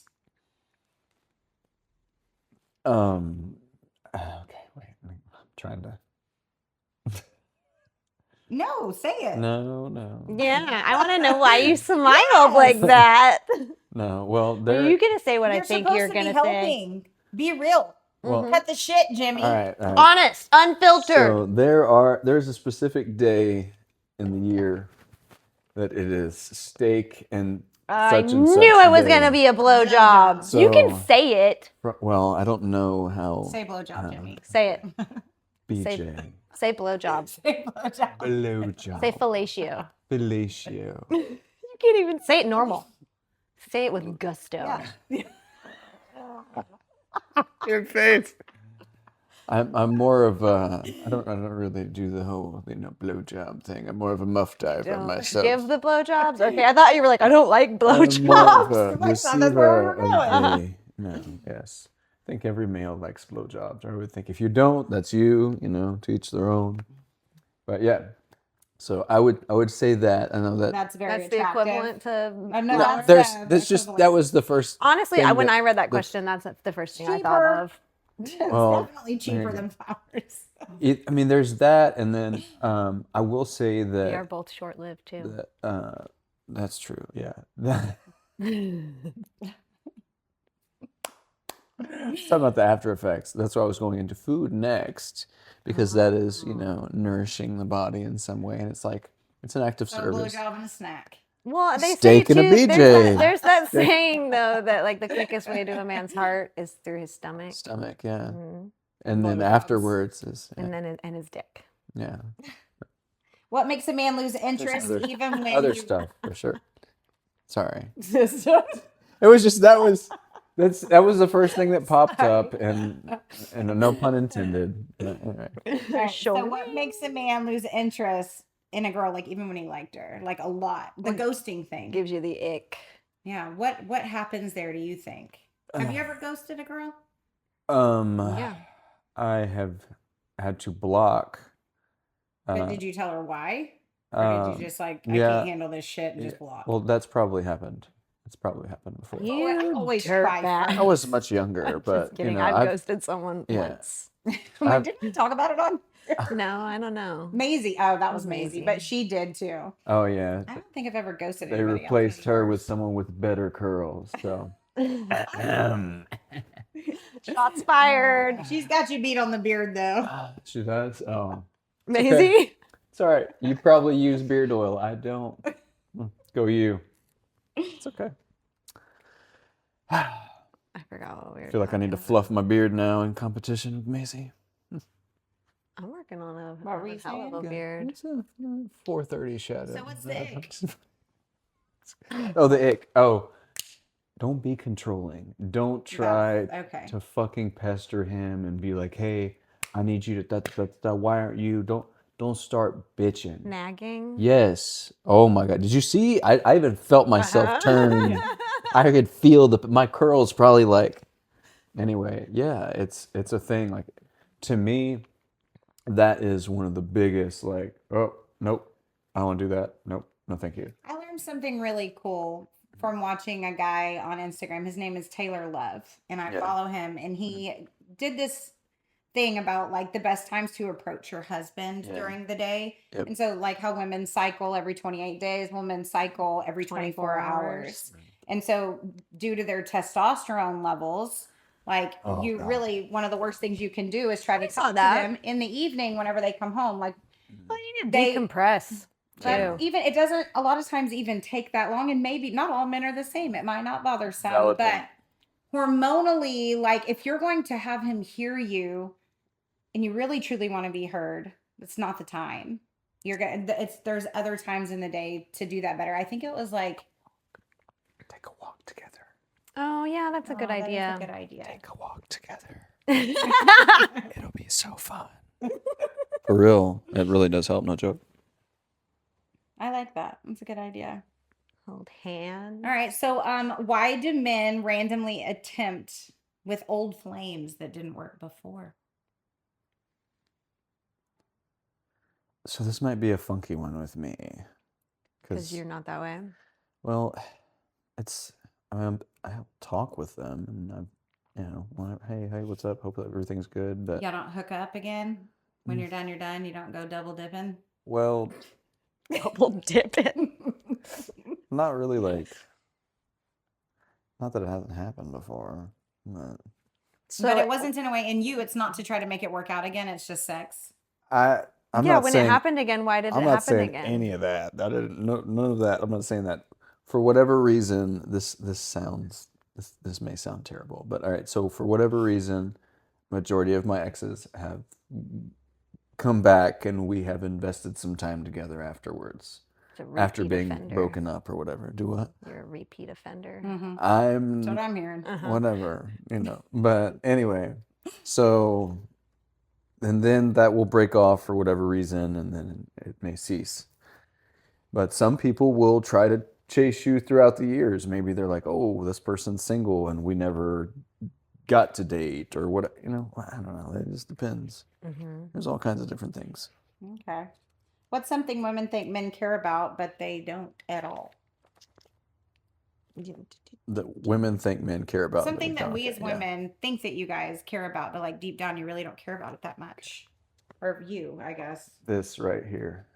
S3: Okay, wait. I'm trying to.
S1: No, say it.
S3: No.
S2: Yeah, I want to know why you smiled like that.
S3: No. Well,
S2: Are
S3: there.
S2: you gonna say what I
S1: You're
S2: think
S1: supposed
S2: you're
S1: to
S2: gonna
S1: be
S2: say?
S1: helping. Be real.
S3: Well,
S1: Cut the shit, Jimmy.
S3: all right.
S2: Honest, unfiltered.
S3: So there's a specific day in the year that it is steak and
S2: I
S3: such and such
S2: knew it was
S3: day.
S2: gonna be a blowjob. You can
S3: So-
S2: say it.
S3: Well, I don't know how.
S1: Say blowjob, Jimmy.
S2: Say it.
S3: BJ.
S2: Say blowjob.
S1: Say blowjob.
S3: Blowjob.
S2: Say fellatio.
S3: Fellatio.
S2: You can't even say it normal. Say it with gusto.
S1: Yeah.
S3: Your face. I'm more of a. I don't really do the whole blowjob thing. I'm more of a muff diver
S2: Don't
S3: myself.
S2: give the blowjobs. Okay, I thought you were like, I don't like
S3: I'm more of
S2: blowjobs.
S3: a
S1: Like, that's where we're
S3: receiver of a. No, yes. I think every male likes blowjobs. I would think if you don't, that's you. To each their own. But yeah, so I would say that. I know that.
S1: That's very
S2: That's the
S1: attractive.
S2: equivalent to.
S1: No, that's
S3: There's just that was the first.
S2: Honestly,
S3: thing
S2: when
S3: that-
S2: I read that question, that's the first thing I thought
S1: Cheaper.
S2: of.
S1: It's
S3: Well,
S1: definitely cheaper than flowers.
S3: I mean, there's that, and then I will say
S2: They are
S3: that,
S2: both short-lived too.
S3: that's true. Yeah. Let's talk about the after effects. That's why I was going into food next, because that is, nourishing the body in some way, and it's like it's an act of
S1: So a
S3: service.
S1: blowjob and a snack.
S2: Well, they
S3: Steak
S2: say
S3: and a
S2: too,
S3: BJ.
S2: there's that saying though that like the quickest way to a man's heart is through his stomach,
S3: Stomach, yeah,
S2: Mhm.
S3: and then
S1: Blowjobs.
S3: afterwards is
S2: and then and his dick.
S3: yeah,
S1: What makes a man lose interest
S3: other-
S1: even when
S3: other
S1: you...
S3: stuff for sure. Sorry, it was just that was the first thing that popped up, and no pun intended. All right.
S1: Right, so
S2: Sure.
S1: what makes a man lose interest in a girl, like even when he liked her, like a lot? The ghosting thing.
S2: Gives you the ick.
S1: Yeah. What happens there? Do you think? Have you ever ghosted a girl?
S2: Yeah.
S3: I have had to block.
S1: But did you tell her why? Or did you just like, I
S3: yeah.
S1: can't handle this shit and just block?
S3: Well, that's probably happened. It's probably happened before.
S1: I
S2: You
S1: always try
S2: dirtbag.
S3: I was much younger, but
S2: Just kidding.
S3: you know,
S2: I've
S3: I've
S2: ghosted someone
S3: yeah.
S2: once.
S1: Like, didn't we talk about it on
S2: No, I don't know.
S1: Mazie? Oh, that was
S2: Maisie.
S1: Mazie, but she did too.
S3: Oh yeah,
S1: I don't think I've ever ghosted
S3: they
S1: anybody.
S3: replaced her with someone with better curls. So
S2: Shots fired.
S1: She's got you beat on the beard though.
S3: she does. Oh,
S2: Maisie?
S3: it's all right. You probably use beard oil. I don't. Go you. It's okay.
S2: I forgot what we were
S3: I feel like I need to
S2: talking
S3: fluff my beard now in competition with Mazie.
S2: about. I'm working on a
S1: What were you
S2: hell of a
S1: saying?
S2: beard.
S3: It's a 4:30 shadow.
S1: So what's the ick?
S3: Oh, the ick. Oh, don't be controlling. Don't try
S1: Okay.
S3: to fucking pester him and be like, "Hey, I need you to that. Why aren't you? Don't start bitching."
S2: Nagging.
S3: Yes. Oh my God. Did you see? I even felt myself turn. I could feel my curls probably like. Anyway, yeah, it's a thing. Like, to me, that is one of the biggest. Like, oh nope, I don't want to do that. Nope, no, thank you.
S1: I learned something really cool from watching a guy on Instagram. His name is Taylor Love, and I follow him. And he did this thing about like the best times to approach your husband during the day.
S3: Yep.
S1: And so, like how women cycle every 28 days, women cycle every 24 hours. And so, due to their testosterone levels, like really, one of the worst things you can do is try to talk to them in the evening whenever they come home. Like,
S2: Well, you need to decompress. Too.
S1: even it doesn't a lot of times even take that long, and maybe not all men are the same. It might not bother some,
S3: Valid
S1: but
S3: point.
S1: hormonally, like if you're going to have him hear you and you really truly want to be heard, it's not the time. You're gonna there's other times in the day to do that better. I think it was like
S3: Take a walk together.
S2: Oh yeah, that's a good
S1: that is
S2: idea.
S1: a good idea.
S3: Take a walk together. It'll be so fun. For real, it really does help. No joke.
S1: I like that. That's a good idea.
S2: Hold hands.
S1: All right. So why do men randomly attempt with old flames that didn't work before?
S3: So this might be a funky one with me,
S2: Because you're not that way.
S3: well, I talk with them, and hey, what's up? Hope that everything's good. But
S1: Y'all don't hook up again? When you're done, you're done. You don't go double dipping?
S3: Well,
S2: Double dipping.
S3: not really like. Not that it hasn't happened before, but
S1: But it wasn't in a way. In you, it's not to try to make it work out again. It's just sex.
S3: I'm
S2: yeah,
S3: not
S2: when
S3: saying,
S2: it happened again, why did
S3: I'm
S2: it
S3: not
S2: happen
S3: saying
S2: again?
S3: any of that. None of that. I'm not saying that. For whatever reason, this may sound terrible, but all right. So for whatever reason, majority of my exes have come back, and we have invested some time together afterwards. After being broken up or whatever. Do what?
S2: You're a repeat offender.
S1: That's what I'm hearing.
S3: Whatever, But anyway, so, and then that will break off for whatever reason, and then it may cease. But some people will try to chase you throughout the years. Maybe they're like, oh, this person's single and we never got to date, or what, I don't know. It just depends. There's all kinds of different things.
S1: Okay. What's something women think men care about, but they don't at all?
S3: That women think men care about.
S1: Something that we as women think that you guys care about, but like deep down you really don't care about it that much. Or you, I guess.
S3: This right here.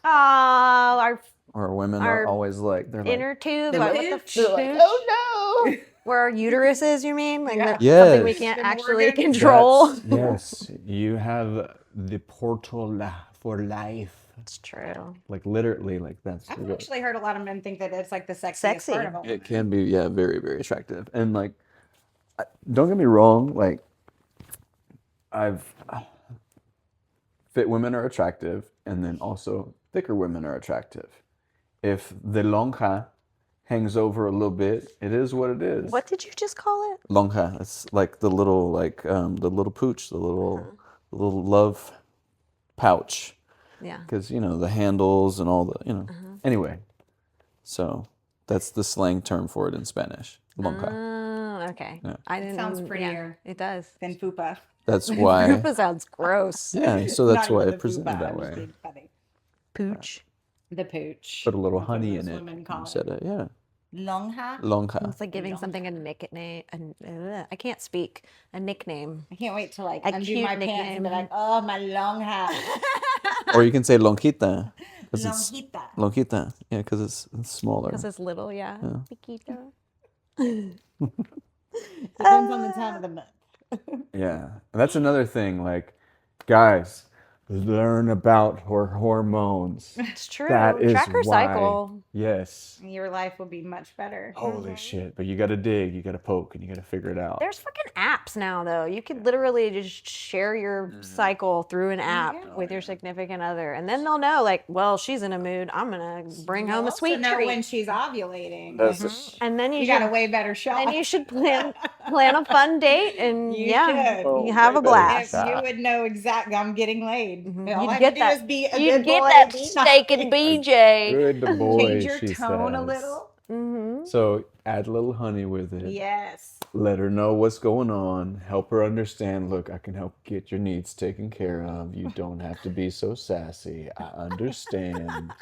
S2: Oh,
S3: Or women are always like, they're
S2: inner
S3: like,
S2: tube.
S1: The
S2: What
S1: pooch.
S2: the
S1: Like,
S2: oh no! Where our uterus is, you mean? Like that's
S3: Yes.
S2: something we can't
S1: The
S2: actually
S1: organ.
S2: control.
S3: Yes, you have the portal for life.
S2: It's true.
S3: Like literally, like that's.
S1: I've actually heard a lot of men think that it's like the sexiest
S2: Sexy.
S1: part of a woman.
S3: It can be, yeah, very, very attractive. And like, don't get me wrong, like, fit women are attractive, and then also thicker women are attractive. If the lonja hangs over a little bit, it is what it is.
S2: What did you just call it?
S3: Lonja. It's like the little, the little pooch, the little love pouch.
S2: Yeah.
S3: Because, the handles and all the, Anyway, so that's the slang term for it in Spanish. Lonja.
S2: Oh, okay.
S3: Yeah.
S2: I didn't.
S1: Sounds prettier.
S2: It does.
S1: Than fupa.
S3: That's why.
S2: Fupa sounds gross.
S3: Yeah, so that's
S1: Not
S3: why
S1: even
S3: I
S1: the
S3: presented
S1: fupa,
S3: that
S1: I'm just
S3: way.
S1: being funny.
S2: Pooch.
S1: The pooch.
S3: Put a little
S1: That's what
S3: honey
S1: most
S3: in it
S1: women call
S3: instead of, yeah.
S1: Lonja?
S3: Lonja.
S2: It's like giving something a nickname. I can't speak. A nickname.
S1: I can't wait to like
S2: A
S1: undo
S2: cute
S1: my pants and be like, oh, my lonja.
S3: Or you can say lonjita. 'Cause it's-
S1: Lonjita.
S3: Lonjita. Yeah, because it's smaller.
S2: Because it's little, yeah.
S3: Yeah.
S2: Chiquito.
S1: Depends on the time of the month.
S3: Yeah. And that's another thing. Like, guys, learn about hormones.
S2: It's true.
S3: That is
S2: Track her
S3: why.
S2: cycle.
S3: Yes.
S1: Your life will be much better.
S3: Holy shit. But you got to dig, you got to poke, and you got to figure it out.
S2: There's fucking apps now, though. You could literally just share your cycle through an app with your significant other, and then they'll know, like, well, she's in a mood. I'm gonna bring home a sweet
S1: know
S2: treat.
S1: when she's ovulating.
S3: That's
S2: And then
S1: You got a way better shot.
S2: and you should plan a fun date, and
S1: You
S2: yeah,
S1: should.
S2: you have a
S3: way better
S2: blast.
S3: shot.
S1: You would know exactly. I'm getting laid. All
S2: You'd
S1: I
S2: get
S1: have to
S2: that.
S1: do is be a
S2: You'd
S1: good
S2: get
S1: boy
S2: that
S1: and be
S2: steak
S1: nice.
S2: and BJ.
S3: Good boy,
S1: Change your
S3: she
S1: tone a
S3: says.
S1: little.
S2: Mm-hmm.
S3: So add a little honey with it.
S1: Yes.
S3: Let her know what's going on. Help her understand. Look, I can help get your needs taken care of. You don't have to be so sassy. I understand.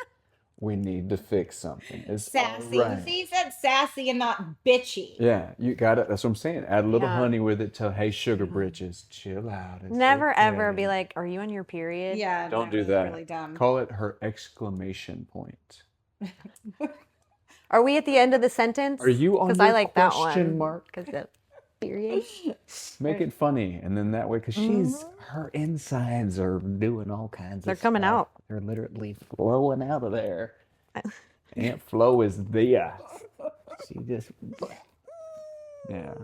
S3: We need to fix something. It's
S1: Sassy.
S3: all right.
S1: See, you said sassy and not bitchy.
S3: Yeah, you got it. That's what I'm saying. Add a little
S2: Yeah.
S3: honey with it. Tell, hey, sugar britches, chill out. It's
S2: Never ever
S3: okay."
S2: be like, "Are you on your period?"
S1: Yeah.
S3: Don't do
S1: that's
S3: that.
S1: Really dumb.
S3: Call it her exclamation point.
S2: Are we at the end of the sentence?
S3: Are you on
S2: Because
S3: your
S2: I like that
S3: question
S2: one.
S3: mark?
S2: Because the period.
S3: Make it funny, and then that way, because her insides are doing all kinds
S2: They're
S3: of
S2: coming
S3: stuff.
S2: out.
S3: They're literally flowing out of there. Aunt Flo is there. She just, yeah.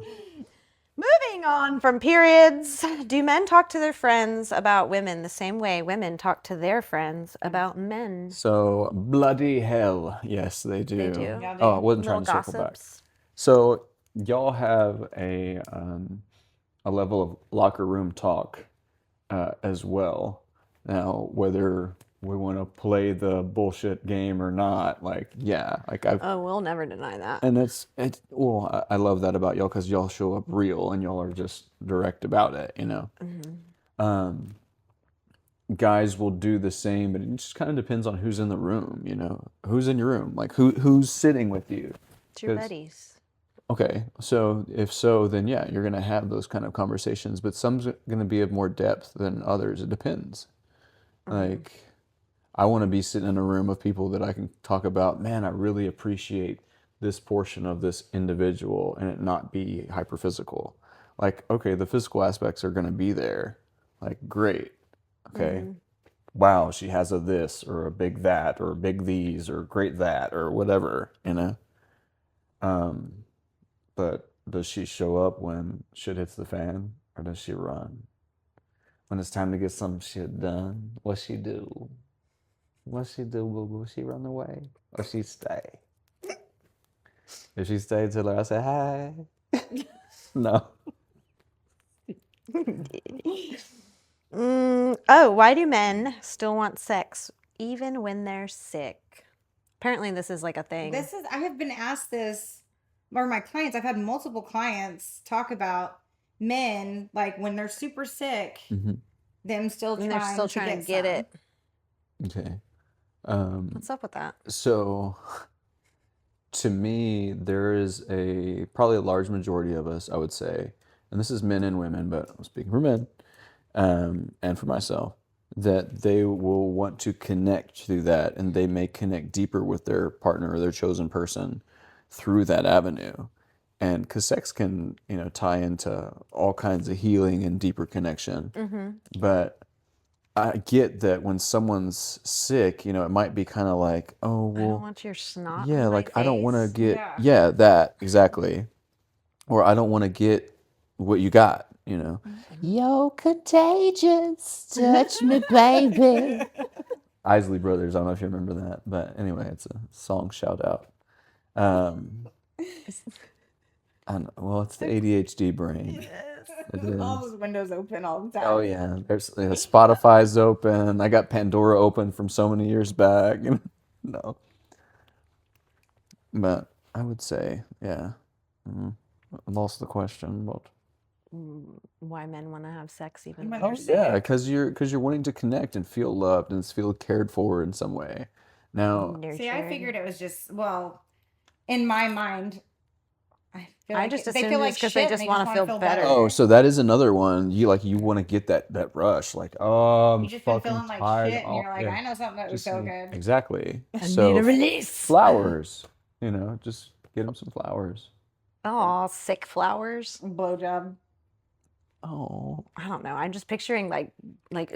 S2: Moving on from periods, do men talk to their friends about women the same way women talk to their friends about men?
S3: So bloody hell, yes, they do.
S2: They do.
S1: Yeah, they
S3: Oh, I
S1: do.
S3: wasn't
S2: Little
S3: trying to circle back.
S2: gossips.
S3: So y'all have a level of locker room talk as well. Now, whether we want to play the bullshit game or not, like, yeah, like
S2: Oh, we'll never deny that.
S3: and well, I love that about y'all because y'all show up real and y'all are just direct about it, Guys will do the same, but it just kind of depends on who's in the room, who's in your room, like who's sitting with you.
S2: It's your
S3: 'Cause-
S2: buddies.
S3: Okay, so if so, then yeah, you're gonna have those kind of conversations, but some's gonna be of more depth than others. It depends. Like, I want to be sitting in a room of people that I can talk about, man, I really appreciate this portion of this individual, and it not be hyper physical. Like, okay, the physical aspects are going to be there. Like, great. Okay. Wow, she has a this or a big that or a big these or great that or whatever, you know? But does she show up when shit hits the fan, or does she run? When it's time to get some shit done, what she do? What she do, boo boo? She run away or she stay? If she stay till I say hi, no.
S2: Why do men still want sex even when they're sick? Apparently, this is like a thing.
S1: I have been asked this, or my clients, I've had multiple clients talk about men, like when they're super sick, them still
S2: And
S1: trying,
S2: they're still trying to get it.
S3: Okay.
S2: What's up with that?
S3: So, to me, there is probably a large majority of us, I would say, and this is men and women, but I'm speaking for men, and for myself, that they will want to connect through that, and they may connect deeper with their partner or their chosen person through that avenue. And because sex can, tie into all kinds of healing and deeper connection. But I get that when someone's sick, it might be kind of like, oh,
S2: I don't
S3: well,
S2: want your snot.
S3: yeah,
S2: on my
S3: like I don't want to
S2: face.
S3: get,
S1: Yeah.
S3: that exactly. Or I don't want to get what you got, Yo, contagious, touch me, baby. Isley Brothers, I don't know if you remember that, but anyway, it's a song shout out. I don't know, well, it's the ADHD brain. It is.
S1: All those windows open all the time.
S3: Oh yeah, there's Spotify's open. I got Pandora open from so many years back. No, but I would say, yeah. I lost the question, but
S2: Why men want to have sex even when
S1: When
S2: they're
S1: they're
S2: sick?
S3: because you're wanting to connect and feel loved and feel cared for in some way. Now,
S1: See, I figured it was just, in my mind, I feel
S2: I
S1: like
S2: just
S1: they
S2: assumed
S1: feel
S2: it's
S1: like
S2: 'cause they
S1: shit
S2: just
S1: and
S2: wanna feel better.
S3: oh, so that is another one. You want to get that rush, like, oh, I'm
S1: You just been
S3: fucking
S1: feeling like
S3: tired.
S1: shit, and you're like,
S3: yeah.
S1: I know something that would
S3: Just
S1: feel
S3: need-
S1: good.
S3: Exactly.
S2: I
S3: So
S2: need a release.
S3: flowers, just get them some flowers.
S2: Oh, sick flowers.
S1: Blowjob.
S3: Oh,
S2: I don't know. I'm just picturing like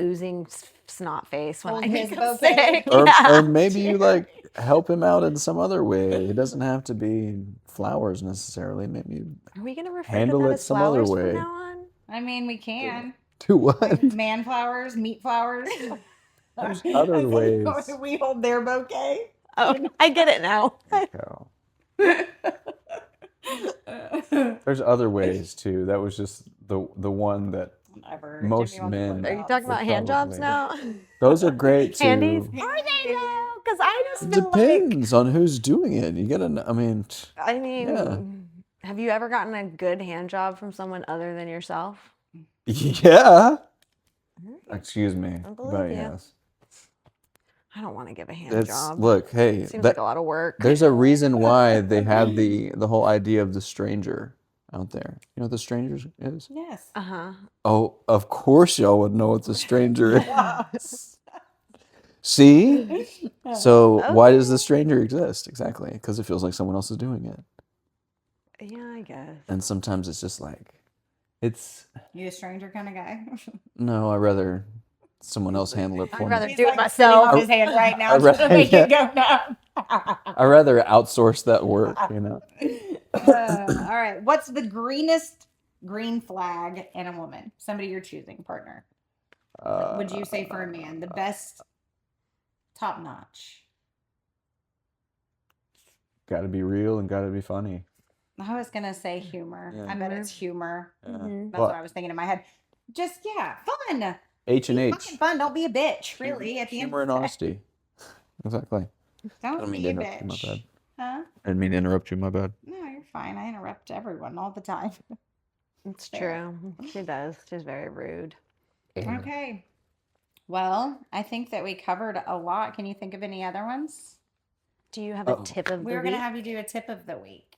S2: oozing snot face when I
S1: Holding
S2: get
S1: his bouquet.
S2: sick.
S3: or
S2: Yeah.
S3: maybe you help him out in some other way. It doesn't have to be flowers necessarily. Maybe you
S2: Are we gonna refer
S3: handle
S2: to that
S3: it
S2: as
S3: some other
S2: flowers
S3: way.
S2: from now on?
S1: I mean, we can.
S3: Do what?
S1: Man flowers, meat flowers.
S3: There's other ways.
S1: We hold their bouquet.
S2: Oh, I get it now.
S3: Carol. There's other ways too. That was just the one that
S1: Whatever.
S3: most
S1: Jimmy wants
S3: men-
S2: Are you
S1: blowjobs.
S2: talking about hand jobs
S3: Probably.
S2: now?
S3: those are great too.
S2: Handies? Are they though? Because I just feel
S3: Depends on who's doing it. You gotta. I mean,
S2: like. Have you ever gotten a good hand job from someone other than yourself?
S3: yeah. Excuse me,
S2: I believe
S3: but
S2: you.
S3: yes.
S2: I don't want to give a hand
S3: It's
S2: job.
S3: look. Hey,
S2: Seems like a lot of work.
S3: there's a reason why they have the whole idea of the stranger out there. You know what the stranger is?
S1: Yes.
S2: Uh-huh.
S3: Oh, of course y'all would know what the stranger is. See? So why does the stranger exist? Exactly. Because it feels like someone else is doing it.
S2: Yeah, I guess.
S3: And sometimes it's just like, it's,
S1: You a stranger kind of guy?
S3: no, I'd rather someone else handle it for
S2: I'd rather
S3: me.
S2: do it
S1: Sitting
S2: myself.
S1: on his hand right now
S3: I
S1: just to make
S3: yeah.
S1: it go down.
S3: I'd rather outsource that work,
S1: All right. What's the greenest green flag in a woman? Somebody you're choosing, partner. What would you say for a man? The best, top notch.
S3: Gotta be real and gotta be funny.
S1: I was gonna say humor.
S3: Yeah.
S1: I bet it's humor.
S2: Mhm.
S1: That's what I was thinking in my head. Just fun.
S3: H and
S1: Be
S3: H.
S1: fucking fun. Don't be a bitch. Really, at the end
S3: Humor
S1: of
S3: and
S1: the day.
S3: honesty. Exactly. I
S1: Don't
S3: don't mean
S1: be
S3: to
S1: a
S3: interrupt you, my
S1: bitch.
S3: bad.
S1: Huh?
S3: I didn't mean to interrupt you, my bad.
S1: No, you're fine. I interrupt everyone all the time.
S2: It's
S1: Fair.
S2: true. She does. She's very rude.
S1: Okay. Well, I think that we covered a lot. Can you think of any other ones?
S2: Do you have a tip of the
S1: We were
S2: week?
S1: gonna have you do a tip of the week.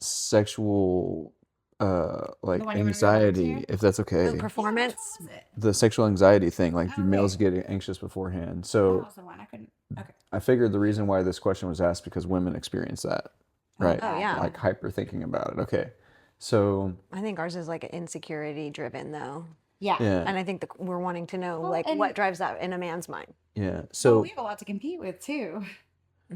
S3: Sexual like
S1: The one you wanna go back
S3: anxiety,
S1: to?
S3: if that's okay.
S2: Performance.
S1: What was it?
S3: The sexual anxiety thing, like do
S1: Okay.
S3: males get anxious beforehand?
S1: That
S3: So
S1: was the one I couldn't. Okay.
S3: I figured the reason why this question was asked because women experience that, right?
S2: Oh, yeah.
S3: Like hyper thinking about it. Okay. So
S2: I think ours is like insecurity driven though.
S1: Yeah.
S3: yeah,
S2: And I think we're wanting to know
S1: Well,
S2: like
S1: and-
S2: what drives that in a man's mind.
S3: yeah.
S1: So
S3: So
S1: we have a lot to compete with too.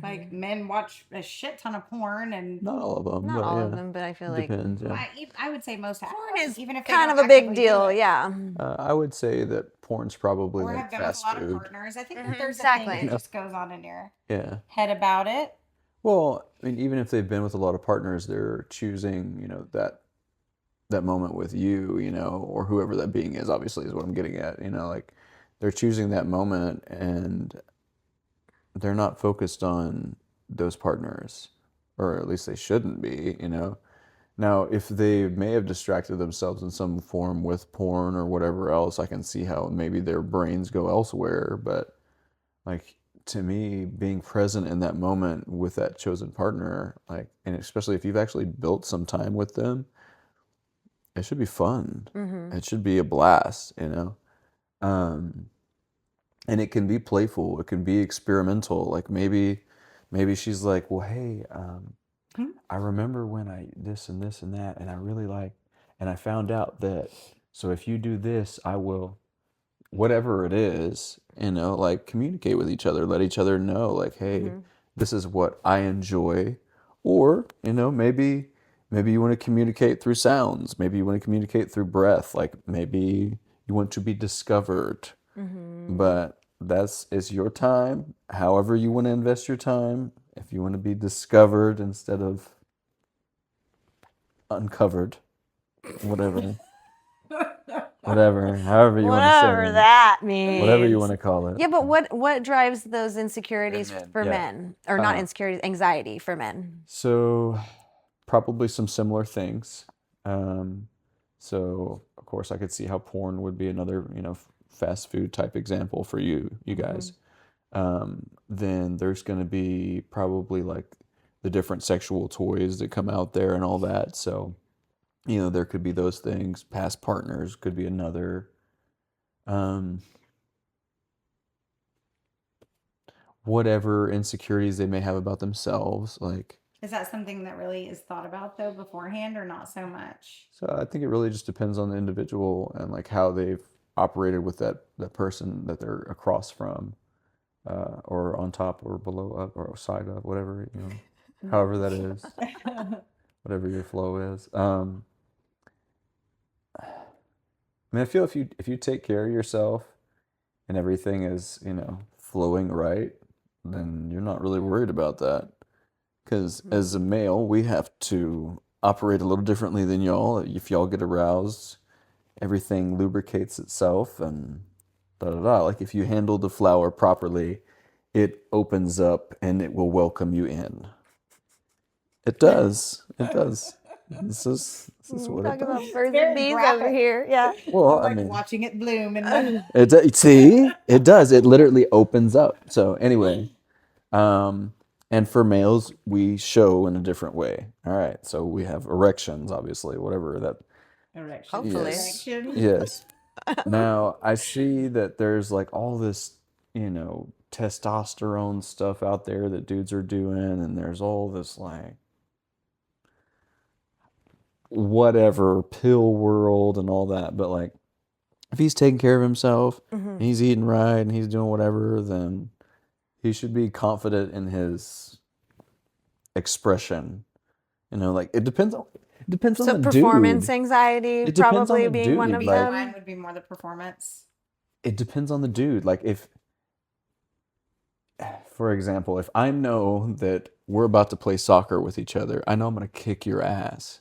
S1: Like men watch a shit ton of porn, and
S3: not all of them,
S2: Not
S3: but
S2: all
S3: yeah,
S2: of them, but I feel like
S3: depends. Yeah.
S1: I would say most have.
S2: porn is
S1: even if they
S2: kind of
S1: don't
S2: a big
S1: actively do
S2: deal.
S1: it.
S2: Yeah.
S3: I would say that porn's probably
S1: Or
S3: like
S1: have been with a
S3: fast
S1: lot of
S3: food.
S1: partners. I think that there's a
S2: Exactly.
S1: thing that just goes on in your
S3: Yeah.
S1: head about it.
S3: Well, I mean, even if they've been with a lot of partners, they're choosing, that moment with you, or whoever that being is, obviously, is what I'm getting at. Like they're choosing that moment and they're not focused on those partners, or at least they shouldn't be. Now, if they may have distracted themselves in some form with porn or whatever else, I can see how maybe their brains go elsewhere. But like to me, being present in that moment with that chosen partner, like, and especially if you've actually built some time with them, it should be fun. It should be a blast. And it can be playful. It can be experimental. Like maybe she's like, well, hey, I remember when I this and this and that, and I really like, and I found out that, so if you do this, I will, whatever it is, like communicate with each other, let each other know, like, hey, this is what I enjoy. Or, maybe you want to communicate through sounds. Maybe you want to communicate through breath. Like maybe you want to be discovered. But it's your time. However you want to invest your time. If you want to be discovered instead of uncovered, whatever, however you want to say
S2: Whatever
S3: it,
S2: that means.
S3: whatever you want to call it.
S2: Yeah, but what drives those insecurities
S3: Men,
S2: for
S3: yeah.
S2: men? Or not insecurities, anxiety for men.
S3: So probably some similar things. So of course I could see how porn would be another, fast food type example for you guys. Then there's going to be probably like the different sexual toys that come out there and all that. So, there could be those things. Past partners could be another. Whatever insecurities they may have about themselves, like.
S1: Is that something that really is thought about though beforehand, or not so much?
S3: So I think it really just depends on the individual and like how they've operated with that person that they're across from, or on top or below, up or side up, whatever, however that is, whatever your flow is. I mean, I feel if you take care of yourself and everything is, flowing right, then you're not really worried about that. Because as a male, we have to operate a little differently than y'all. If y'all get aroused, everything lubricates itself and da da da. Like if you handle the flower properly, it opens up and it will welcome you in. It does. It does. This is what it
S2: Talking about
S3: does.
S2: birds
S1: Very
S2: and bees
S1: graphic.
S2: over here. Yeah.
S3: Well,
S1: I'm
S3: I mean,
S1: watching it bloom and
S3: see, it does. It literally opens up. So anyway, and for males, we show in a different way. All right. So we have erections, obviously, whatever that.
S1: erection.
S2: Hopefully.
S1: Erection.
S3: Yes. Now I see that there's like all this, testosterone stuff out there that dudes are doing, and there's all this like whatever pill world and all that. But like, if he's taking care of himself, and he's eating right, and he's doing whatever, then he should be confident in his expression. Like it depends on
S2: So
S3: the
S2: performance
S3: dude.
S2: anxiety
S3: It depends on
S2: probably
S3: the
S2: being one
S3: dude,
S2: of
S3: like-
S2: them.
S1: Mine would be more the performance.
S3: It depends on the dude. Like if, for example, if I know that we're about to play soccer with each other, I know I'm gonna kick your ass.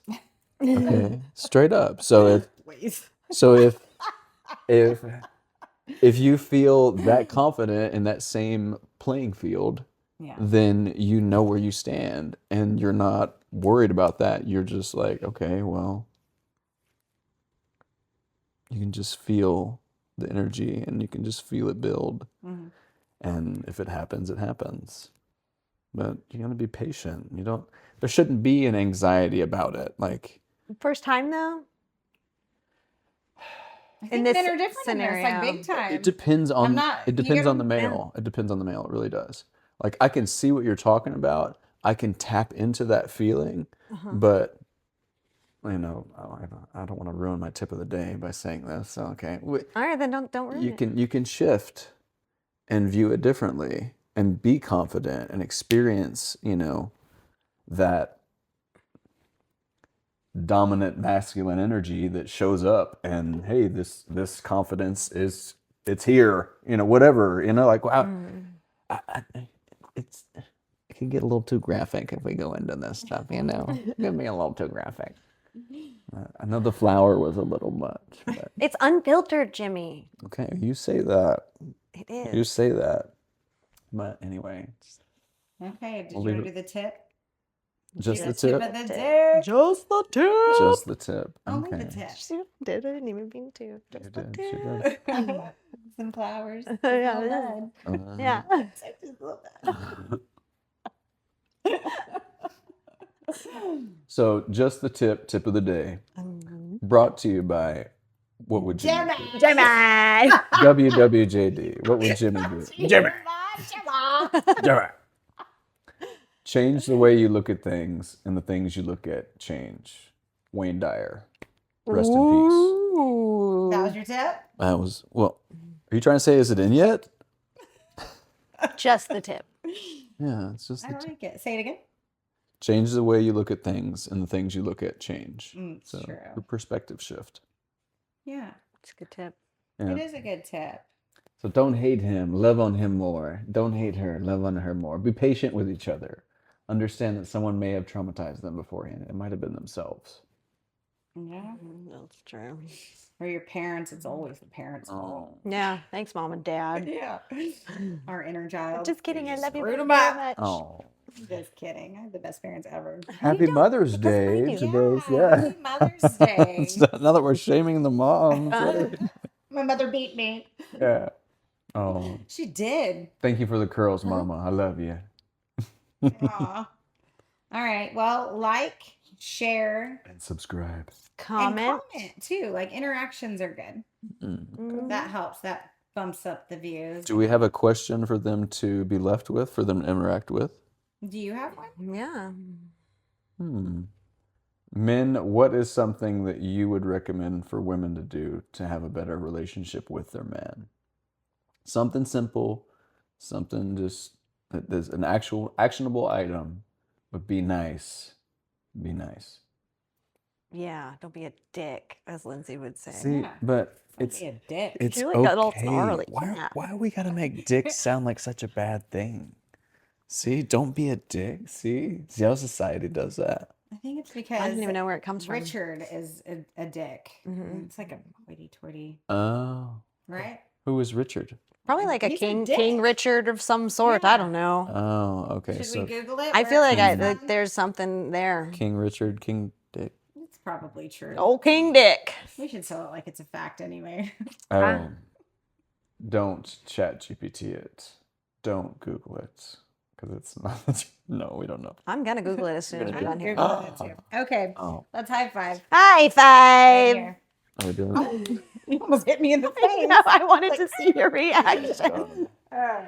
S3: Okay, straight up. So
S1: Wait.
S3: if you feel that confident in that same playing field,
S1: Yeah.
S3: then you know where you stand and you're not worried about that. You're just like, okay, well, you can just feel the energy and you can just feel it build.
S1: Mhm.
S3: And if it happens, it happens. But you got to be patient. There shouldn't be an anxiety about it. Like,
S2: First time though?
S1: I
S2: In
S1: think
S2: this
S1: men are different in this, like
S2: scenario.
S1: big time.
S3: It depends on
S1: not-
S3: it
S1: you
S3: depends
S1: get
S3: on the
S1: them-
S3: male. It depends on the male. It really does. Like I can see what you're talking about. I can tap into that feeling, but you know, I don't want to ruin my tip of the day by saying this. So, okay,
S2: All right, then don't ruin it.
S3: you can shift and view it differently and be confident and experience, you know, that dominant masculine energy that shows up and hey, this confidence it's here, you know, whatever, you know, like wow, it can get a little too graphic if we go into this stuff, you know. It can be a little too graphic. I know the flower was a little much, but
S2: It's unfiltered, Jimmy.
S3: okay, you say that.
S2: It is.
S3: You say that. But anyway,
S1: Okay, did
S3: We'll
S1: you
S3: leave
S1: want to do the tip?
S3: just the
S1: Tip
S3: tip.
S1: of the dick.
S2: Just the tip.
S3: Just the tip.
S1: Only
S3: Okay.
S1: the tip.
S2: She did. I didn't even mean to.
S3: You
S2: Just the
S3: did, she
S2: tip.
S3: did.
S1: Some flowers.
S2: Yeah,
S1: Well
S2: yeah.
S1: done.
S2: Yeah.
S1: I just love that.
S3: So just the tip of the day, brought to you by what would Jimmy do?
S2: Jimmy.
S3: WWJD. What would Jimmy do? Jimmy. Jimmy. Change the way you look at things, and the things you look at change. Wayne Dyer. Rest in peace.
S1: That was your tip?
S3: That was well. Are you trying to say is it in yet?
S2: Just the tip.
S3: Yeah, it's just
S1: I
S3: the tip.
S1: like it. Say it again.
S3: Change the way you look at things, and the things you look at change.
S1: It's
S3: So
S1: true.
S3: your perspective shift.
S1: Yeah,
S2: It's a good tip.
S3: Yeah.
S1: it is a good tip.
S3: So don't hate him, love on him more. Don't hate her, love on her more. Be patient with each other. Understand that someone may have traumatized them beforehand. It might have been themselves.
S1: Yeah.
S2: That's true.
S1: Or your parents. It's always the parents' fault.
S2: Yeah. Thanks, Mom and Dad.
S1: Yeah. Our inner child.
S2: Just kidding. I love you
S1: Screwed
S2: very
S1: 'em up.
S2: much.
S3: Oh.
S1: Just kidding. I have the best parents ever.
S3: Happy Mother's Day.
S2: do.
S3: Today's,
S1: Happy Mother's Day.
S3: Now that we're shaming the moms.
S1: My mother beat me.
S3: Yeah. Oh.
S1: She did.
S3: Thank you for the curls, Mama. I love you.
S1: Aw. All right. Well, like, share,
S3: And subscribe.
S2: Comment.
S1: and comment too. Like interactions are good.
S2: Mhm.
S1: That helps. That bumps up the views.
S3: Do we have a question for them to be left with, for them to interact with?
S1: Do you have one?
S2: Yeah.
S3: Men, what is something that you would recommend for women to do to have a better relationship with their man? Something simple, something just that there's an actual actionable item, but be nice. Be nice.
S2: Yeah. Don't be a dick, as Lindsay would say.
S3: See,
S1: Yeah.
S3: but
S1: Don't
S3: it's
S1: be a dick.
S3: it's
S2: She really got all
S3: okay.
S2: gnarly.
S3: Why
S2: Yeah.
S3: why we gotta make dicks sound like such a bad thing? See, don't be a dick. See how society does that.
S1: I think it's because
S2: I don't even know where it comes from.
S1: Richard is a dick.
S2: Mhm.
S1: It's like a hoity-toity,
S3: Oh,
S1: right?
S3: who is Richard?
S2: Probably like a
S1: He's a
S2: King
S1: dick.
S2: Richard of some sort.
S1: Yeah.
S2: I don't know.
S3: Oh, okay.
S1: Should
S3: So
S1: we Google it?
S2: I
S1: where
S2: feel
S1: it
S2: like
S1: comes
S2: that
S1: from?
S2: there's something there.
S3: King Richard, King Dick.
S1: It's probably true.
S2: Old King Dick.
S1: We should sell it like it's a fact anyway.
S3: Oh, don't chat GPT it. Don't Google it. Because it's not. No, we don't know.
S2: I'm gonna Google it as soon as
S3: Gonna
S2: we're
S3: do
S2: done
S3: it.
S2: here.
S1: Google it too. Okay,
S3: Oh,
S1: let's high five.
S2: High
S1: Right
S2: five.
S1: here.
S3: are we doing it?
S1: You almost hit me in the face.
S2: No, I wanted to see your reaction.
S1: Uh,